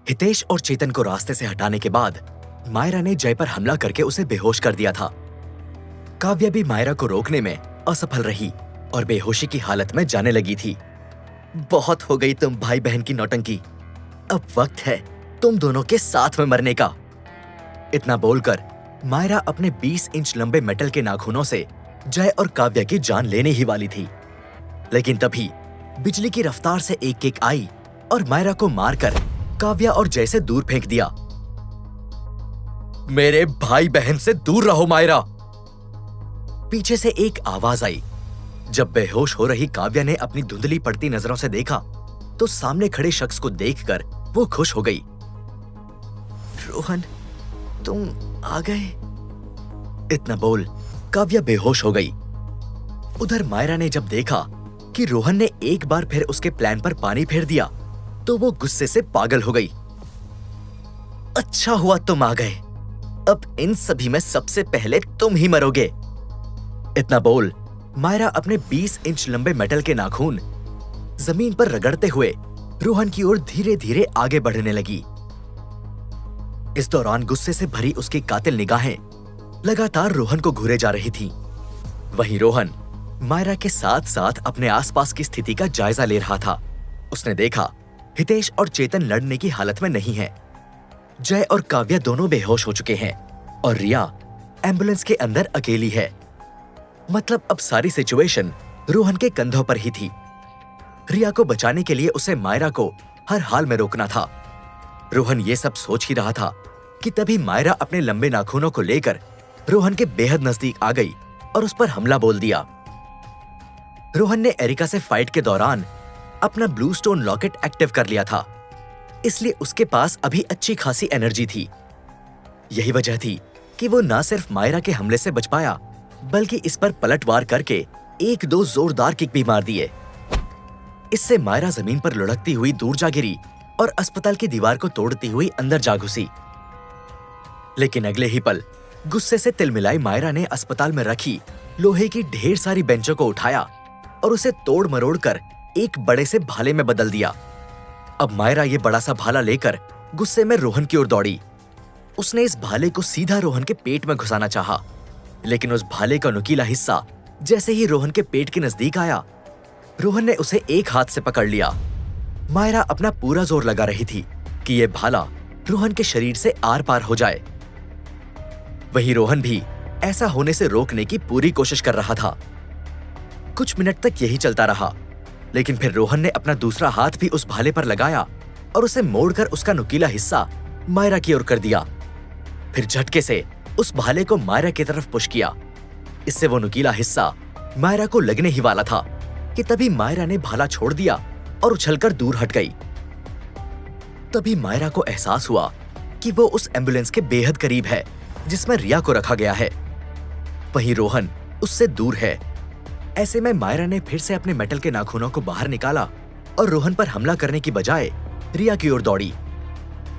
हितेश और चेतन को रास्ते से हटाने के बाद मायरा ने जय पर हमला करके उसे बेहोश कर दिया था। काव्या भी मायरा को रोकने में असफल रही और बेहोशी की हालत में जाने लगी थी। बहुत हो गई तुम भाई बहन की नौटंकी, अब वक्त है तुम दोनों के साथ में मरने का। इतना बोलकर मायरा अपने 20 इंच लंबे मेटल के नाखूनों से जय और काव्या की जान लेने ही वाली थी, लेकिन तभी बिजली की रफ्तार से एक किक आई और मायरा को मारकर काव्या और जय से दूर फेंक दिया। मेरे भाई बहन से दूर रहो मायरा, पीछे से एक आवाज आई। जब बेहोश हो रही काव्या ने अपनी धुंधली पड़ती नजरों से देखा तो सामने खड़े शख्स को देखकर वो खुश हो गई। रोहन, तुम आ गए। इतना बोल काव्या बेहोश हो गई। उधर मायरा ने जब देखा कि रोहन ने एक बार फिर उसके प्लान पर पानी फेर दिया तो वो गुस्से से पागल हो गई। अच्छा हुआ तुम आ गए, अब इन सभी में सबसे पहले तुम ही मरोगे। इतना बोल मायरा अपने 20 इंच लंबे मेटल के नाखून जमीन पर रगड़ते हुए रोहन की ओर धीरे धीरे आगे बढ़ने लगी। इस दौरान गुस्से से भरी उसकी कातिल निगाहें लगातार रोहन को घूरे जा रही थी। वहीं रोहन मायरा के साथ साथ अपने आसपास की स्थिति का जायजा ले रहा था। उसने देखा हितेश और चेतन लड़ने की हालत में नहीं है। जय और काव्या दोनों बेहोश हो चुके हैं और रिया एम्बुलेंस के अंदर अकेली है। मतलब अब सारी सिचुएशन रोहन के कंधों पर ही थी। रिया को बचाने के लिए उसे मायरा को हर हाल में रोकना था। रोहन ये सब सोच ही रहा था कि तभी मायरा अपने लंबे नाखूनों को लेकर रोहन के बेहद नजदीक आ गई और उस पर हमला बोल दिया। रोहन ने एरिका से फाइट के दौरान अपना ब्लू स्टोन लॉकेट एक्टिव कर लिया था, इसलिए उसके पास अभी अच्छी खासी एनर्जी थी। यही वजह थी कि वो न सिर्फ मायरा के हमले से बच पाया बल्कि इस पर पलटवार करके एक दो जोरदार किक भी मार दिए। इससे मायरा जमीन पर लुढ़कती हुई दूर जा गिरी और अस्पताल की दीवार को तोड़ती हुई अंदर जा घुसी। लेकिन अगले ही पल गुस्से से तिलमिलाई मायरा ने अस्पताल में रखी लोहे की ढेर सारी बेंचों को उठाया और उसे तोड़ मरोड़ कर एक बड़े से भाले में बदल दिया। अब मायरा ये बड़ा सा भाला लेकर गुस्से में रोहन की ओर दौड़ी। उसने इस भाले को सीधा रोहन के पेट में घुसाना चाहा, लेकिन उस भाले का नुकीला हिस्सा जैसे ही रोहन के पेट के नजदीक आया, रोहन ने उसे एक हाथ से पकड़ लिया। मायरा अपना पूरा जोर लगा रही थी कि यह भाला रोहन के शरीर से आर पार हो जाए। वहीं रोहन भी ऐसा होने से रोकने की पूरी कोशिश कर रहा था। कुछ मिनट तक यही चलता रहा, लेकिन फिर रोहन ने अपना दूसरा हाथ भी उस भाले पर लगाया और उसे मोड़कर उसका नुकीला हिस्सा मायरा की ओर कर दिया। फिर झटके से उस भाले को मायरा की तरफ पुश किया। इससे वो नुकीला हिस्सा मायरा को लगने ही वाला था कि तभी मायरा ने भाला छोड़ दिया और उछलकर दूर हट गई। तभी मायरा को एहसास हुआ कि वो उस एम्बुलेंस के बेहद करीब है जिसमें रिया को रखा गया है। वहीं रोहन उससे दूर है। ऐसे में मायरा ने फिर से अपने मेटल के नाखूनों को बाहर निकाला और रोहन पर हमला करने की बजाय रिया की ओर दौड़ी।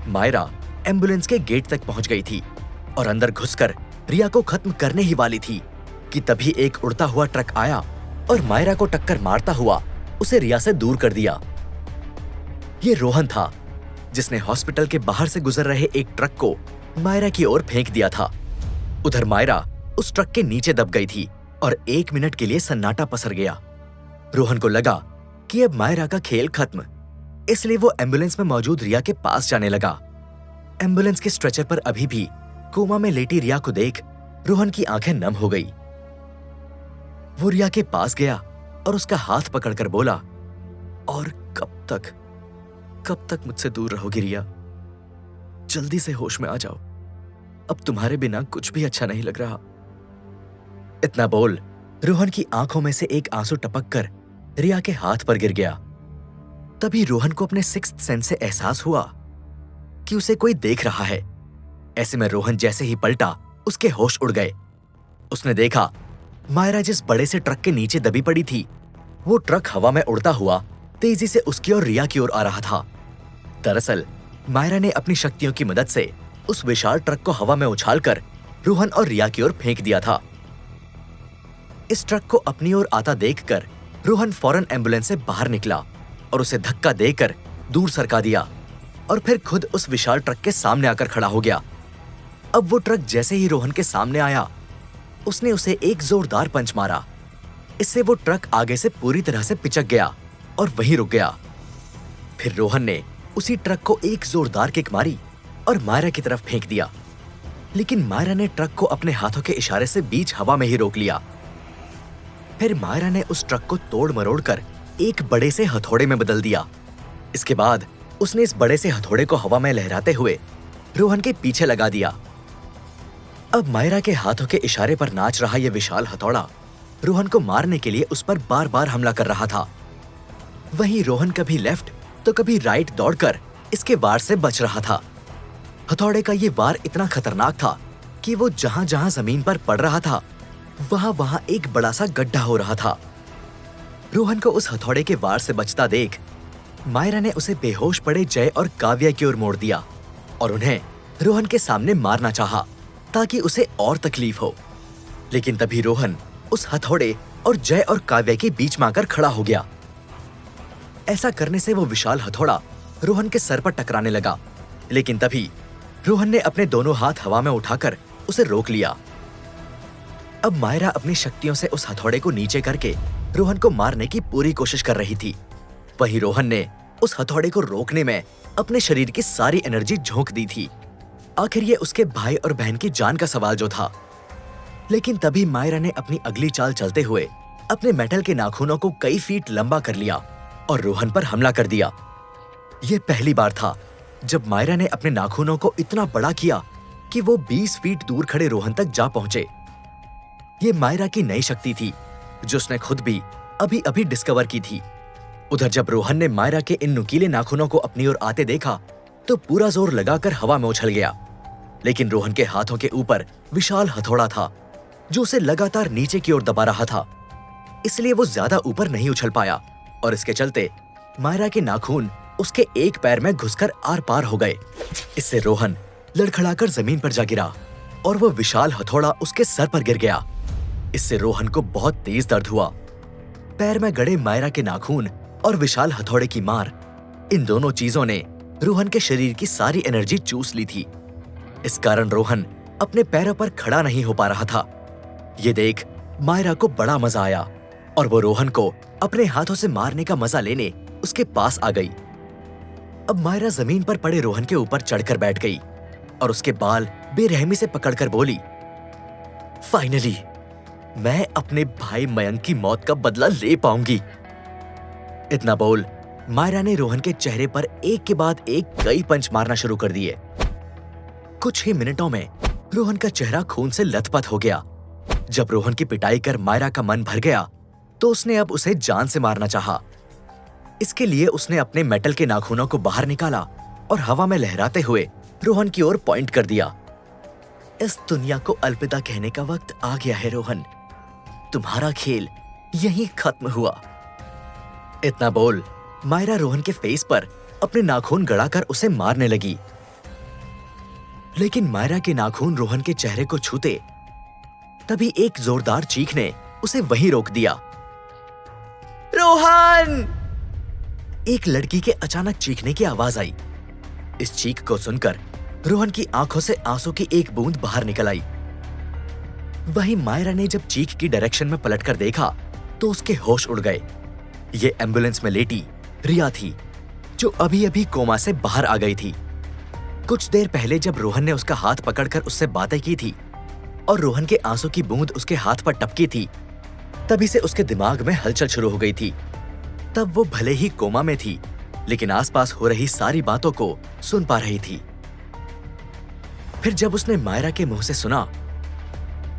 मायरा एम्बुलेंस के गेट तक पहुंच गई थी और अंदर घुसकर रिया को खत्म करने ही वाली थी कि तभी एक उड़ता हुआ ट्रक आया और मायरा को टक्कर मारता हुआ उसे रिया से दूर कर दिया। ये रोहन था जिसने हॉस्पिटल के बाहर से गुजर रहे एक ट्रक को मायरा की ओर फेंक दिया था। उधर मायरा उस ट्रक के नीचे दब गई थी और 1 मिनट के लिए सन्नाटा पसर गया। रोहन को लगा कि अब मायरा का खेल खत्म, इसलिए वो एम्बुलेंस में मौजूद रिया के पास जाने लगा। एम्बुलेंस के स्ट्रेचर पर अभी भी कोमा में लेटी रिया को देख रोहन की आंखें नम हो गई। वो रिया के पास गया और उसका हाथ पकड़कर बोला, और कब तक मुझसे दूर रहोगी रिया? जल्दी से होश में आ जाओ, अब तुम्हारे बिना कुछ भी अच्छा नहीं लग रहा। इतना बोल रोहन की आंखों में से एक आंसू टपक कर रिया के हाथ पर गिर गया। तभी रोहन को अपने सिक्स्थ सेंस से एहसास हुआ कि उसे कोई देख रहा है। ऐसे में रोहन जैसे ही पलटा उसके होश उड़ गए। उसने देखा मायरा जिस बड़े से ट्रक के नीचे दबी पड़ी थी, वो ट्रक हवा में उड़ता हुआ तेजी से उसकी और रिया की ओर आ रहा था। दरअसल मायरा ने अपनी शक्तियों की मदद से उस विशाल ट्रक को हवा में उछालकर रोहन और रिया की ओर फेंक दिया था। इस ट्रक को अपनी ओर आता देखकर रोहन फौरन एम्बुलेंस से बाहर निकला और उसे धक्का देकर दूर सरका दिया। और फिर खुद उस विशाल ट्रक के सामने आकर खड़ा हो गया। अब वो ट्रक जैसे ही रोहन के सामने आया, उसने उसे एक जोरदार पंच मारा। इससे वो ट्रक आगे से पूरी तरह से पिचक गया और वहीं रुक गया। फिर रोहन ने उसी ट्रक को एक जोरदार किक मारी और मायरा की तरफ फेंक दिया, लेकिन मायरा ने ट्रक को अपने हाथों के इशारे से बीच हवा में ही रोक लिया। फिर मायरा ने उस ट्रक को तोड़ मरोड़ कर एक बड़े से हथौड़े में बदल दिया। इसके बाद उसने इस बड़े से हथौड़े को हवा में लहराते हुए रोहन के पीछे लगा दिया। अब मायरा के हाथों के इशारे पर नाच रहा यह विशाल हथौड़ा रोहन को मारने के लिए उस पर बार बार हमला कर रहा था। वहीं रोहन कभी लेफ्ट तो कभी राइट दौड़कर इसके वार से बच रहा था। हथौड़े का ये वार इतना खतरनाक था कि वो जहां जहां जमीन पर पड़ रहा था, वहां वहां एक बड़ा सा गड्ढा हो रहा था। रोहन को उस हथौड़े के वार से बचता देख मायरा ने उसे बेहोश पड़े जय और काव्या की ओर मोड़ दिया और उन्हें रोहन के सामने मारना चाहा ताकि उसे और तकलीफ हो। लेकिन तभी रोहन उस हथौड़े और जय और काव्या के बीच में आकर खड़ा हो गया। ऐसा करने से वो विशाल हथौड़ा रोहन के सर पर टकराने लगा, लेकिन तभी रोहन ने अपने दोनों हाथ हवा में उठाकर उसे रोक लिया। अब मायरा अपनी शक्तियों से उस हथौड़े को नीचे करके रोहन को मारने की पूरी कोशिश कर रही थी। वहीं रोहन ने उस हथौड़े को रोकने में अपने शरीर की सारी एनर्जी झोंक दी थी। आखिर ये उसके भाई और बहन की जान का सवाल जो था। लेकिन तभी मायरा ने अपनी अगली चाल चलते हुए अपने मेटल के नाखूनों को कई फीट लंबा कर लिया और रोहन पर हमला कर दिया। यह पहली बार था जब मायरा ने अपने नाखूनों को इतना बड़ा किया कि वो 20 फीट दूर खड़े रोहन तक जा पहुंचे। ये मायरा की नई शक्ति थी जो उसने खुद भी अभी अभी डिस्कवर की थी। उधर जब रोहन ने मायरा के इन नुकीले नाखूनों को अपनी ओर आते देखा तो पूरा जोर लगाकर हवा में उछल गया। लेकिन रोहन के हाथों के ऊपर विशाल हथौड़ा था जो उसे लगातार नीचे की ओर दबा रहा था, इसलिए वो ज्यादा ऊपर नहीं उछल पाया और इसके चलते मायरा के नाखून उसके एक पैर में घुसकर आर पार हो गए। इससे रोहन लड़खड़ाकर जमीन पर जा गिरा और वो विशाल हथौड़ा उसके सर पर गिर गया। इससे रोहन को बहुत तेज दर्द हुआ। पैर में गड़े मायरा के नाखून और विशाल हथौड़े की मार, इन दोनों चीजों ने रोहन के शरीर की सारी एनर्जी चूस ली थी। इस कारण रोहन अपने पैरों पर खड़ा नहीं हो पा रहा था। ये देख मायरा को बड़ा मजा आया और वो रोहन को अपने हाथों से मारने का मजा लेने उसके पास आ गई। अब मायरा जमीन पर पड़े रोहन के ऊपर चढ़कर बैठ गई और उसके बाल बेरहमी से पकड़कर बोली, फाइनली मैं अपने भाई मयंक की मौत का बदला ले पाऊंगी। इतना बोल मायरा ने रोहन के चेहरे पर एक के बाद एक कई पंच मारना शुरू कर दिए। कुछ ही मिनटों में रोहन का चेहरा खून से लथपथ हो गया। जब रोहन की पिटाई कर मायरा का मन भर गया तो उसने अब उसे जान से मारना चाहा। इसके लिए उसने अपने मेटल के नाखूनों को बाहर निकाला और हवा में लहराते हुए रोहन की ओर पॉइंट कर दिया। इस दुनिया को अलविदा कहने का वक्त आ गया है रोहन, तुम्हारा खेल यहीं खत्म हुआ। इतना बोल मायरा रोहन के फेस पर अपने नाखून गड़ाकर उसे मारने लगी। लेकिन मायरा के नाखून रोहन के चेहरे को छूते तभी एक जोरदार चीख ने उसे वहीं रोक दिया। रोहन! एक लड़की के अचानक चीखने की आवाज आई। इस चीख को सुनकर रोहन की आंखों से आंसू की एक बूंद बाहर निकल आई। वहीं मायरा ने जब चीख की डायरेक्शन में पलटकर देखा तो उसके होश उड़ गए। ये एम्बुलेंस में लेटी रिया थी जो अभी अभी कोमा से बाहर आ गई थी। कुछ देर पहले जब रोहन ने उसका हाथ पकड़कर उससे बातें की थी और रोहन के आंसू की बूंद उसके हाथ पर टपकी थी, तभी से उसके दिमाग में हलचल शुरू हो गई थी। तब वो भले ही कोमा में थी लेकिन आसपास हो रही सारी बातों को सुन पा रही थी। फिर जब उसने मायरा के मुंह से सुना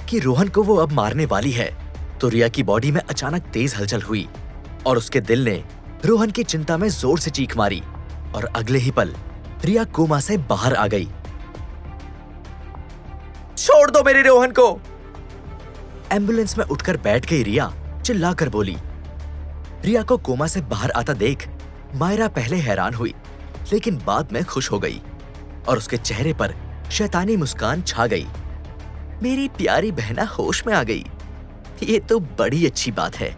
कि रोहन को वो अब मारने वाली है तो रिया की बॉडी में अचानक तेज हलचल हुई और उसके दिल ने रोहन की चिंता में जोर से चीख मारी और अगले ही पल रिया कोमा से बाहर आ गई। छोड़ दो मेरे रोहन को! एम्बुलेंस में उठकर बैठ गई रिया चिल्लाकर बोली। रिया को कोमा से बाहर आता देख मायरा पहले हैरान हुई लेकिन बाद में खुश हो गई और उसके चेहरे पर शैतानी मुस्कान छा गई। मेरी प्यारी बहना होश में आ गई, ये तो बड़ी अच्छी बात है।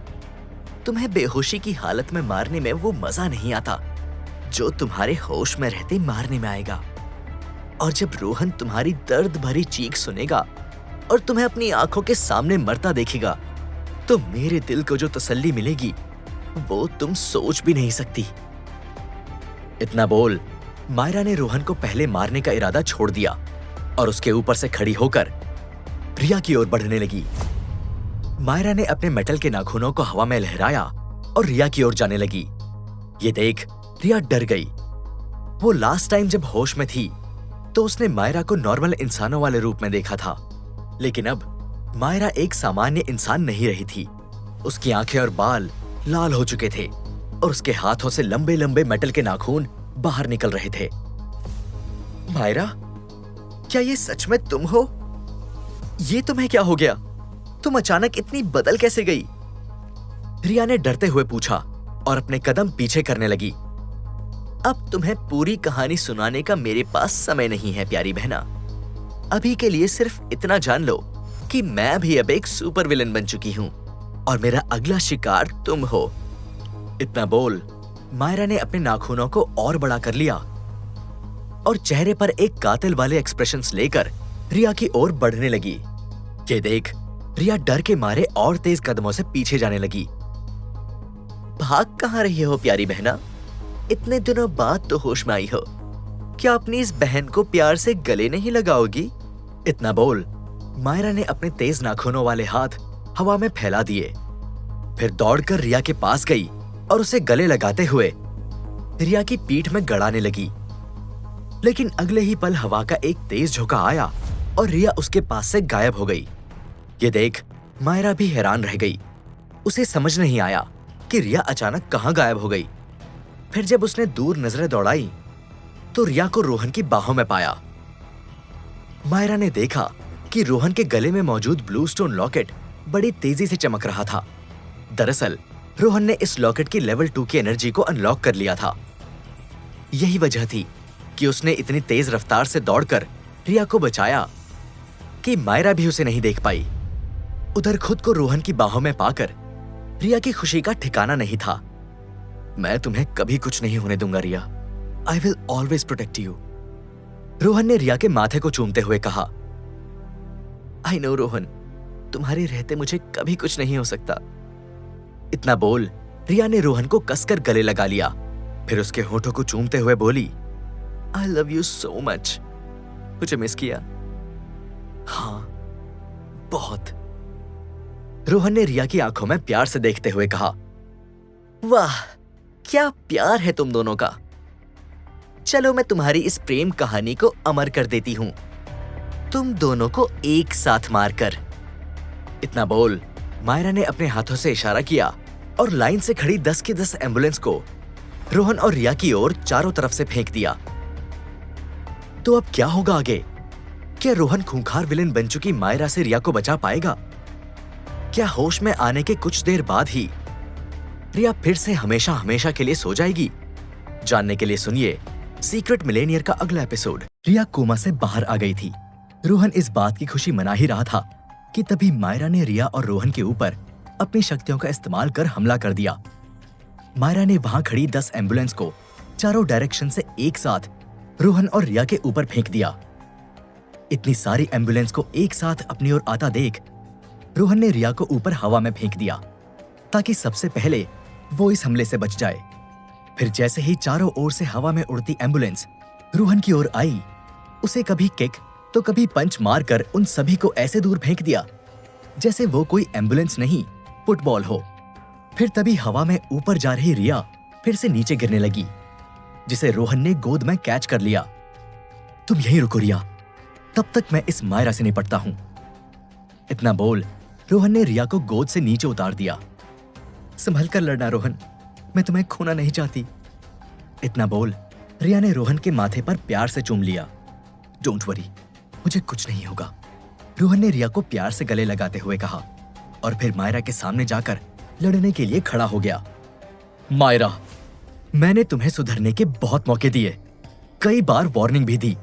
तुम्हें बेहोशी की हालत में मारने में वो मजा नहीं आता जो तुम्हारे होश में रहते मारने में आएगा। और जब रोहन तुम्हारी दर्द भरी चीख सुनेगा और तुम्हें अपनी आंखों के सामने मरता देखेगा, तो मेरे दिल को जो तसल्ली मिलेगी वो तुम सोच भी नहीं सकती। इतना बोल मायरा ने रोहन को पहले मारने का इरादा छोड़ दिया और उसके ऊपर से खड़ी होकर रिया की ओर बढ़ने लगी। मायरा ने अपने मेटल के नाखूनों को हवा में लहराया और रिया की ओर जाने लगी। ये देख रिया डर गई। वो लास्ट टाइम जब होश में थी तो उसने मायरा को नॉर्मल इंसानों वाले रूप में देखा था, लेकिन अब मायरा एक सामान्य इंसान नहीं रही थी। उसकी आंखें और बाल लाल हो चुके थे और उसके हाथों से लंबे लंबे मेटल के नाखून बाहर निकल रहे थे। मायरा, क्या ये सच में तुम हो? ये तुम्हें क्या हो गया? तुम अचानक इतनी बदल कैसे गई? रिया ने डरते हुए पूछा और अपने कदम पीछे करने लगी। अब तुम्हें पूरी कहानी सुनाने का मेरे पास समय नहीं है प्यारी बहना। अभी के लिए सिर्फ इतना जान लो कि मैं भी अब एक सुपर विलन बन चुकी हूं और मेरा अगला शिकार तुम हो। इतना बोल मायरा ने अपने नाखूनों को और बड़ा कर लिया और चेहरे पर एक कातिल वाले एक्सप्रेशंस लेकर रिया की ओर बढ़ने लगी। ये देख रिया डर के मारे और तेज कदमों से पीछे जाने लगी। भाग कहां रही हो प्यारी बहना? इतने दिनों बाद तो होश में आई हो। क्या अपनी इस बहन को प्यार से गले नहीं लगाओगी? इतना बोल मायरा ने अपने तेज नाखूनों वाले हाथ हवा में फैला दिए, फिर दौड़कर रिया के पास गई और उसे गले लगाते हुए रिया की पीठ में गड़ाने लगी। लेकिन अगले ही पल हवा का एक तेज झोंका आया और रिया उसके पास से गायब हो गई। ये देख मायरा भी हैरान रह गई। उसे समझ नहीं आया कि रिया अचानक कहां गायब हो गई। फिर जब उसने दूर नजरें दौड़ाई तो रिया को रोहन की बाहों में पाया। मायरा ने देखा कि रोहन के गले में मौजूद ब्लू स्टोन लॉकेट बड़ी तेजी से चमक रहा था। दरअसल रोहन ने इस लॉकेट की लेवल 2 की एनर्जी को अनलॉक कर लिया था। यही वजह थी कि उसने इतनी तेज रफ्तार से दौड़कर रिया को बचाया कि मायरा भी उसे नहीं देख पाई। उधर खुद को रोहन की बाहों में पाकर रिया की खुशी का ठिकाना नहीं था। मैं तुम्हें कभी कुछ नहीं होने दूंगा Riya. I will always protect you, Rohan ने रिया के माथे को चूमते हुए कहा। आई नो रोहन, तुम्हारे रहते मुझे कभी कुछ नहीं हो सकता। इतना बोल रिया ने रोहन को कसकर गले लगा लिया, फिर उसके होठों को चूमते हुए बोली, I love you so much. मुझे मिस किया? हाँ, बहुत। रोहन ने रिया की आंखों में प्यार से देखते हुए कहा, वाह क्या प्यार है तुम दोनों का। चलो मैं तुम्हारी इस प्रेम कहानी को अमर कर देती हूं, तुम दोनों को एक साथ मारकर। इतना बोल मायरा ने अपने हाथों से इशारा किया और लाइन से खड़ी 10 की 10 एम्बुलेंस को रोहन और रिया की ओर चारों तरफ से फेंक दिया। तो अब क्या होगा आगे? क्या रोहन खूंखार विलेन बन चुकी मायरा से रिया को बचा पाएगा? क्या होश में आने के कुछ देर बाद ही रिया फिर से हमेशा हमेशा के लिए सो जाएगी? जानने के लिए सुनिए सीक्रेट मिलेनियर का अगला एपिसोड। रिया कोमा से बाहर आ गई थी। रोहन इस बात की खुशी मना ही रहा था कि तभी मायरा ने रिया और रोहन के ऊपर अपनी शक्तियों का इस्तेमाल कर हमला कर दिया। मायरा ने वहां खड़ी 10 एम्बुलेंस को चारों डायरेक्शन से एक साथ रोहन और रिया के ऊपर फेंक दिया। इतनी सारी एम्बुलेंस को एक साथ अपनी ओर आता देख रोहन ने रिया को ऊपर हवा में फेंक दिया ताकि सबसे पहले वो इस हमले से बच जाए। फिर जैसे ही चारों ओर से हवा में उड़ती एम्बुलेंस रोहन की ओर आई, उसे कभी किक तो कभी पंच मारकर उन सभी को ऐसे दूर फेंक दिया जैसे वो कोई एम्बुलेंस नहीं फुटबॉल हो। फिर तभी हवा में ऊपर जा रही रिया फिर से नीचे गिरने लगी, जिसे रोहन ने गोद में कैच कर लिया। तुम यहीं रुको रिया, तब तक मैं इस मायरा से निपटता हूं। इतना बोल रोहन ने रिया को गोद से नीचे उतार दिया। संभल कर लड़ना रोहन, मैं तुम्हें खोना नहीं चाहती। इतना बोल रिया ने रोहन के माथे पर प्यार से चूम लिया। डोंट वरी, मुझे कुछ नहीं होगा, रोहन ने रिया को प्यार से गले लगाते हुए कहा और फिर मायरा के सामने जाकर लड़ने के लिए खड़ा हो गया। मायरा, मैंने तुम्हें सुधरने के बहुत मौके दिए, कई बार वार्निंग भी दी,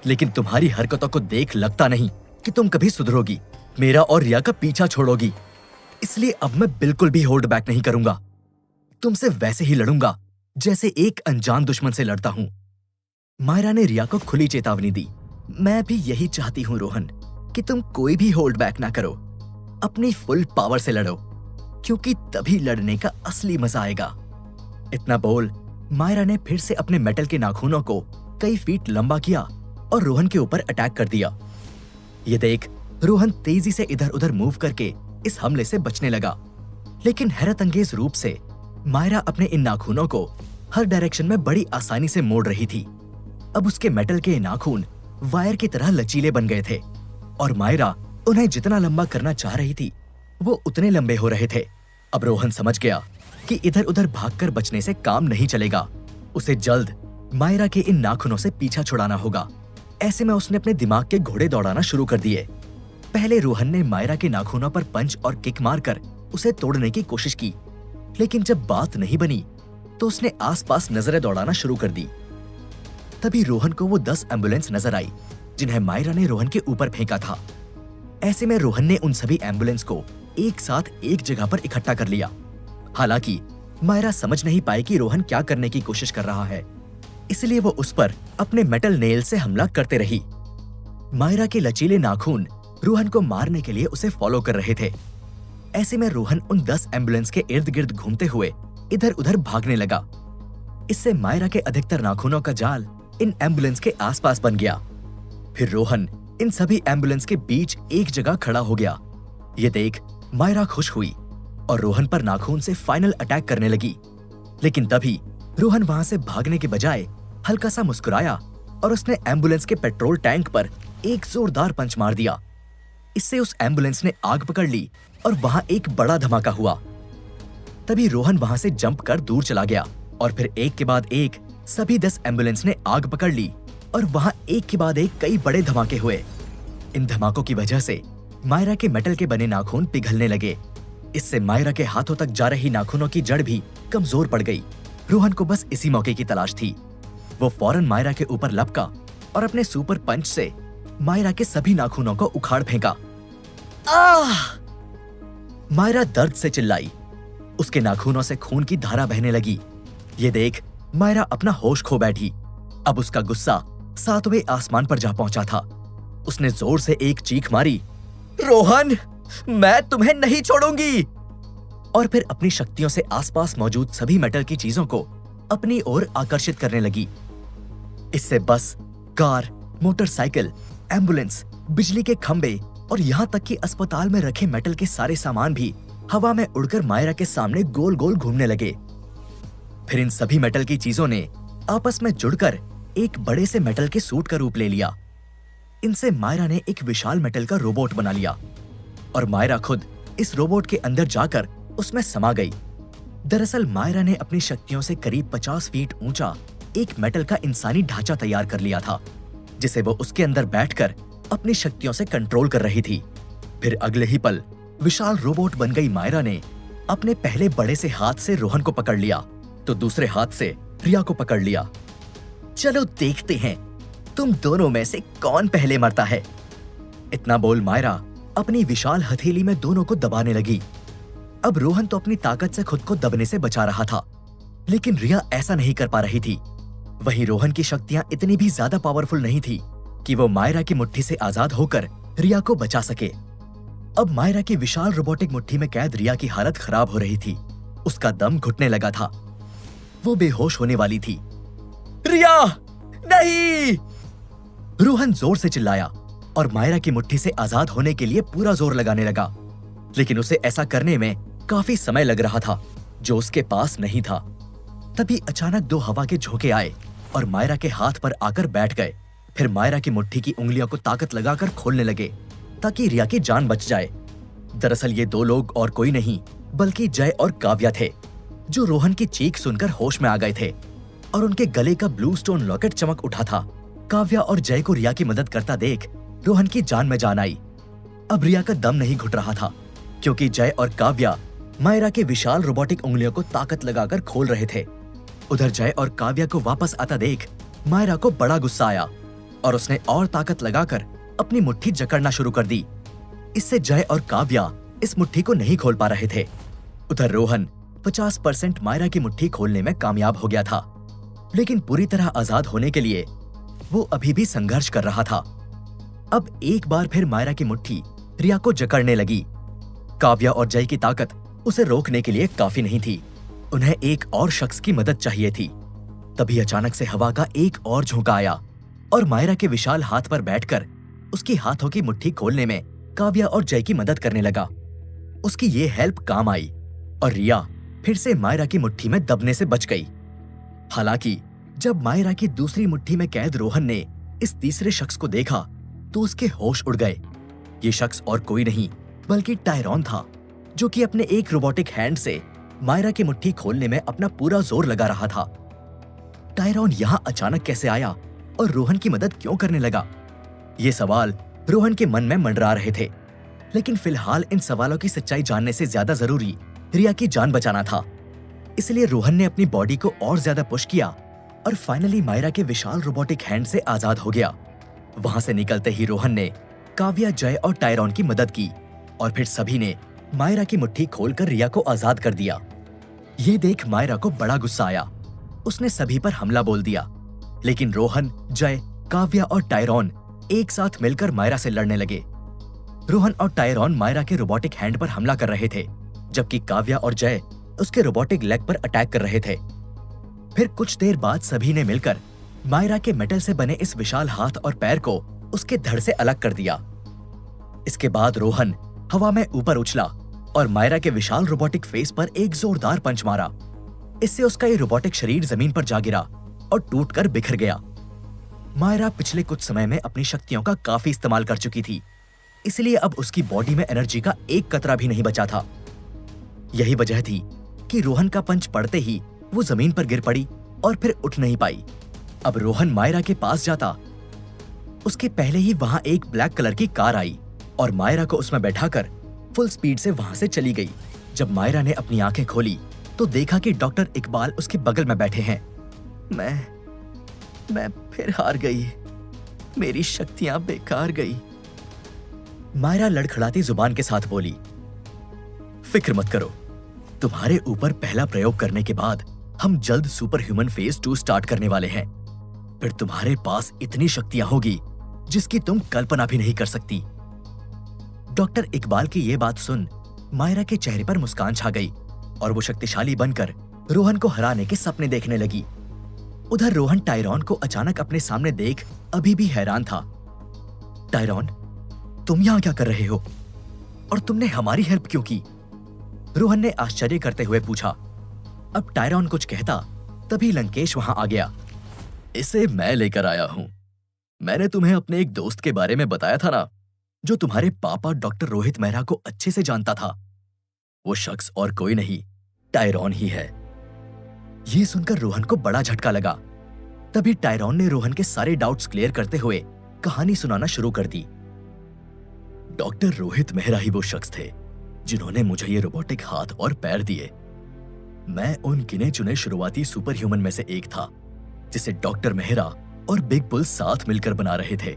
लेकिन तुम्हारी हरकतों को देख लगता नहीं कि तुम कभी सुधरोगी, मेरा और रिया का पीछा छोड़ोगी। इसलिए अब मैं बिल्कुल भी होल्ड बैक नहीं करूंगा। तुमसे वैसे ही लड़ूंगा जैसे एक अनजान दुश्मन से लड़ता हूं। मायरा ने रिया को खुली चेतावनी दी। मैं भी यही चाहती हूं रोहन, कि तुम कोई भी होल्ड बैक ना करो, अपनी फुल पावर से लड़ो, क्योंकि तभी लड़ने का असली मजा आएगा। इतना बोल मायरा ने फिर से अपने मेटल के नाखूनों को कई फीट लंबा किया और रोहन के ऊपर अटैक कर दिया। ये देख रोहन तेजी से इधर उधर मूव करके इस हमले से बचने लगा, लेकिन हैरत अंगेज रूप से मायरा अपने इन नाखूनों को हर डायरेक्शन में बड़ी आसानी से मोड़ रही थी। अब उसके मेटल के नाखून वायर की तरह लचीले बन गए थे और मायरा उन्हें जितना लंबा करना चाह रही थी वो उतने लंबे हो रहे थे। अब रोहन समझ गया कि इधर उधर भागकर बचने से काम नहीं चलेगा, उसे जल्द मायरा के इन नाखूनों से पीछा छुड़ाना होगा। ऐसे में उसने अपने दिमाग के घोड़े दौड़ाना शुरू कर दिए। पहले रोहन ने मायरा के नाखूनों पर पंच और किक मारकर उसे तोड़ने की कोशिश की, लेकिन जब बात नहीं बनी तो उसने आसपास नजरें दौड़ाना शुरू कर दी। तभी रोहन को वो 10 एम्बुलेंस नजर आई जिन्हें मायरा ने रोहन के ऊपर फेंका था। ऐसे में रोहन ने उन सभी एम्बुलेंस को एक साथ एक जगह पर इकट्ठा कर लिया। हालांकि मायरा समझ नहीं पाई कि रोहन क्या करने की कोशिश कर रहा है, इसलिए वो उस पर अपने मेटल नेल से हमला करते रही। मायरा के लचीले नाखून रोहन को मारने के लिए उसे फॉलो कर रहे थे। ऐसे में रोहन उन 10 एम्बुलेंस के इर्द गिर्द घूमते हुए इधर उधर भागने लगा। इससे मायरा के अधिकतर नाखूनों का जाल इन एम्बुलेंस के आसपास बन गया। फिर रोहन इन सभी एम्बुलेंस के बीच एक जगह खड़ा हो गया। ये देख मायरा खुश हुई और रोहन पर नाखून से फाइनल अटैक करने लगी, लेकिन तभी रोहन वहां से भागने के बजाय हल्का सा मुस्कुराया और उसने एम्बुलेंस के पेट्रोल टैंक पर एक जोरदार पंच मार दिया। इससे उस एम्बुलेंस ने आग पकड़ ली और वहां एक बड़ा धमाका हुआ। तभी रोहन वहां से जंप कर दूर चला गया और फिर एक के बाद एक सभी 10 एम्बुलेंस ने आग पकड़ ली और वहां एक के बाद एक कई बड़े धमाके हुए। इन धमाकों की वजह से मायरा के मेटल के बने नाखून पिघलने लगे। इससे मायरा के हाथों तक जा रही नाखूनों की जड़ भी कमजोर पड़ गई। रोहन को बस इसी मौके की तलाश थी। वो फौरन मायरा के ऊपर लपका और अपने सुपर पंच से मायरा के सभी नाखूनों को उखाड़ फेंका। आह! मायरा दर्द से चिल्लाई। उसके नाखूनों से खून की धारा बहने लगी। ये देख मायरा अपना होश खो बैठी। अब उसका गुस्सा 7वें आसमान पर जा पहुंचा था। उसने जोर से एक चीख मारी, रोहन, मैं तुम्हें नहीं छोड़ूंगी! और फिर अपनी शक्तियों से आसपास मौजूद सभी मेटल की चीजों को अपनी ओर आकर्षित करने लगी। इससे बस, कार, मोटरसाइकिल, एम्बुलेंस, बिजली के खंभे और यहाँ तक कि अस्पताल में रखे मेटल के सारे सामान भी हवा में उड़कर मायरा के सामने गोल गोल घूमने लगे। फिर इन सभी मेटल की चीजों ने आपस में जुड़कर एक बड़े से मेटल के सूट का रूप ले लिया। इनसे मायरा ने एक विशाल मेटल का रोबोट बना लिया और मायरा खुद इस रोबोट के अंदर जाकर उसमें समा गई। दरअसल मायरा ने अपनी शक्तियों से करीब 50 फीट ऊंचा एक मेटल का इंसानी ढांचा तैयार कर लिया था, जिसे वो उसके अंदर बैठकर अपनी शक्तियों से कंट्रोल कर रही थी। फिर अगले ही पल विशाल रोबोट बन गई मायरा ने अपने पहले बड़े से हाथ से रोहन को पकड़ लिया तो दूसरे हाथ से रिया को पकड़ लिया। चलो देखते हैं तुम दोनों में से कौन पहले मरता है। इतना बोल मायरा अपनी विशाल हथेली में दोनों को दबाने लगी। अब रोहन तो अपनी ताकत से खुद को दबने से बचा रहा था, लेकिन रिया ऐसा नहीं कर पा रही थी। वहीं रोहन की शक्तियां इतनी भी ज्यादा पावरफुल नहीं थी कि वो मायरा की मुट्ठी से आजाद होकर रिया को बचा सके। अब मायरा की विशाल रोबोटिक मुट्ठी में कैद रिया की हालत खराब हो रही थी। उसका दम घुटने लगा था। वो बेहोश होने वाली थी। रिया, नहीं! रोहन जोर से चिल्लाया और मायरा की मुट्ठी से आजाद होने के लिए पूरा जोर लगाने लगा, लेकिन उसे ऐसा करने में काफी समय लग रहा था जो उसके पास नहीं था। तभी अचानक 2 हवा के झोंके आए और मायरा के हाथ पर आकर बैठ गए। फिर मायरा की मुट्ठी की उंगलियों को ताकत लगाकर खोलने लगे ताकि रिया की जान बच जाए। दरअसल ये 2 लोग और कोई नहीं बल्कि जय और काव्या थे, जो रोहन की चीख सुनकर होश में आ गए थे और उनके गले का ब्लू स्टोन लॉकेट चमक उठा था। काव्या और जय को रिया की मदद करता देख रोहन की जान में जान आई। अब रिया का दम नहीं घुट रहा था क्योंकि जय और काव्या मायरा के विशाल रोबोटिक उंगलियों को ताकत लगाकर खोल रहे थे। उधर जय और काव्या को वापस आता देख मायरा को बड़ा गुस्सा आया और उसने और ताकत लगाकर अपनी मुट्ठी जकड़ना शुरू कर दी। इससे जय और काव्या इस मुट्ठी को नहीं खोल पा रहे थे। उधर रोहन 50% मायरा की मुट्ठी खोलने में कामयाब हो गया था, लेकिन पूरी तरह आजाद होने के लिए वो अभी भी संघर्ष कर रहा था। अब एक बार फिर मायरा की मुट्ठी रिया को जकड़ने लगी। काव्या और जय की ताकत उसे रोकने के लिए काफी नहीं थी। उन्हें एक और शख्स की मदद चाहिए थी। तभी अचानक से हवा का एक और झोंका आया और मायरा के विशाल हाथ पर बैठकर उसकी हाथों की मुट्ठी खोलने में काव्या और जय की मदद करने लगा। उसकी ये हेल्प काम आई और रिया फिर से मायरा की मुट्ठी में दबने से बच गई। हालांकि जब मायरा की दूसरी मुट्ठी में कैद रोहन ने इस तीसरे शख्स को देखा तो उसके होश उड़ गए। ये शख्स और कोई नहीं बल्कि टायरॉन था, जो कि अपने एक रोबोटिक हैंड से मायरा की मुट्ठी खोलने में अपना पूरा जोर लगा रहा था। टायरॉन यहाँ अचानक कैसे आया और रोहन की मदद क्यों करने लगा? ये सवाल रोहन के मन में मंडरा रहे थे, लेकिन फिलहाल इन सवालों की सच्चाई जानने से ज्यादा जरूरी रिया की जान बचाना था। इसलिए रोहन ने अपनी बॉडी को और ज्यादा पुश किया और फाइनली मायरा के विशाल रोबोटिक हैंड से आजाद हो गया। वहां से निकलते ही रोहन ने काव्या, जय और टायरॉन की मदद की और फिर सभी ने मायरा की मुट्ठी खोलकर रिया को आजाद कर दिया। ये देख मायरा को बड़ा गुस्सा आया। उसने सभी पर हमला बोल दिया, लेकिन रोहन, जय, काव्या और टायरॉन एक साथ मिलकर मायरा से लड़ने लगे। रोहन और टायरॉन मायरा के रोबोटिक हैंड पर हमला कर रहे थे, जबकि काव्या और जय उसके रोबोटिक लेग पर अटैक कर रहे थे। फिर कुछ देर बाद सभी ने मिलकर मायरा के मेटल से बने इस विशाल हाथ और पैर को उसके धड़ से अलग कर दिया। इसके बाद रोहन हवा में ऊपर उछला और मायरा के विशाल रोबोटिक फेस पर एक जोरदार पंच मारा। इससे उसका ये रोबोटिक शरीर जमीन पर जा गिरा और टूटकर बिखर गया। मायरा पिछले कुछ समय में अपनी शक्तियों का काफी इस्तेमाल कर चुकी थी, इसलिए अब उसकी बॉडी में एनर्जी का एक कतरा भी नहीं बचा था। यही वजह थी कि रोहन का पंच पड़ते ही वो जमीन पर गिर पड़ी और फिर उठ नहीं पाई। अब रोहन मायरा के पास जाता, उसके पहले ही वहां एक ब्लैक कलर की कार आई और मायरा को उसमें बैठाकर फुल स्पीड से वहां से चली गई। जब मायरा ने अपनी आंखें खोली तो देखा कि डॉक्टर इकबाल उसके बगल में बैठे हैं। मैं फिर हार गई, मेरी शक्तियां बेकार गई, मायरा लड़खड़ाती जुबान के साथ बोली। फिक्र मत करो, तुम्हारे ऊपर पहला प्रयोग करने के बाद हम जल्द सुपर ह्यूमन फेज 2 स्टार्ट करने वाले हैं। फिर तुम्हारे पास इतनी शक्तियां होगी जिसकी तुम कल्पना भी नहीं कर सकती। डॉक्टर इकबाल की ये बात सुन मायरा के चेहरे पर मुस्कान छा गई और वो शक्तिशाली बनकर रोहन को हराने के सपने देखने लगी। उधर रोहन टायरॉन को अचानक अपने सामने देख अभी भी हैरान था। टायरॉन, तुम यहां क्या कर रहे हो और तुमने हमारी हेल्प क्यों की? रोहन ने आश्चर्य करते हुए पूछा। अब टायरॉन कुछ कहता तभी लंकेश वहां आ गया। इसे मैं लेकर आया हूं। मैंने तुम्हें अपने एक दोस्त के बारे में बताया था ना, जो तुम्हारे पापा डॉक्टर रोहित मेहरा को अच्छे से जानता था। वो शख्स और कोई नहीं, टायरॉन ही है। ये सुनकर रोहन को बड़ा झटका लगा। तभी टायरॉन ने रोहन के सारे डाउट्स क्लियर करते हुए कहानी सुनाना शुरू कर दी। डॉक्टर रोहित मेहरा ही वो शख्स थे जिन्होंने मुझे ये रोबोटिक हाथ और पैर दिए। मैं उन गिने चुने शुरुआती सुपर ह्यूमन में से एक था जिसे डॉक्टर मेहरा और बिग बुल साथ मिलकर बना रहे थे।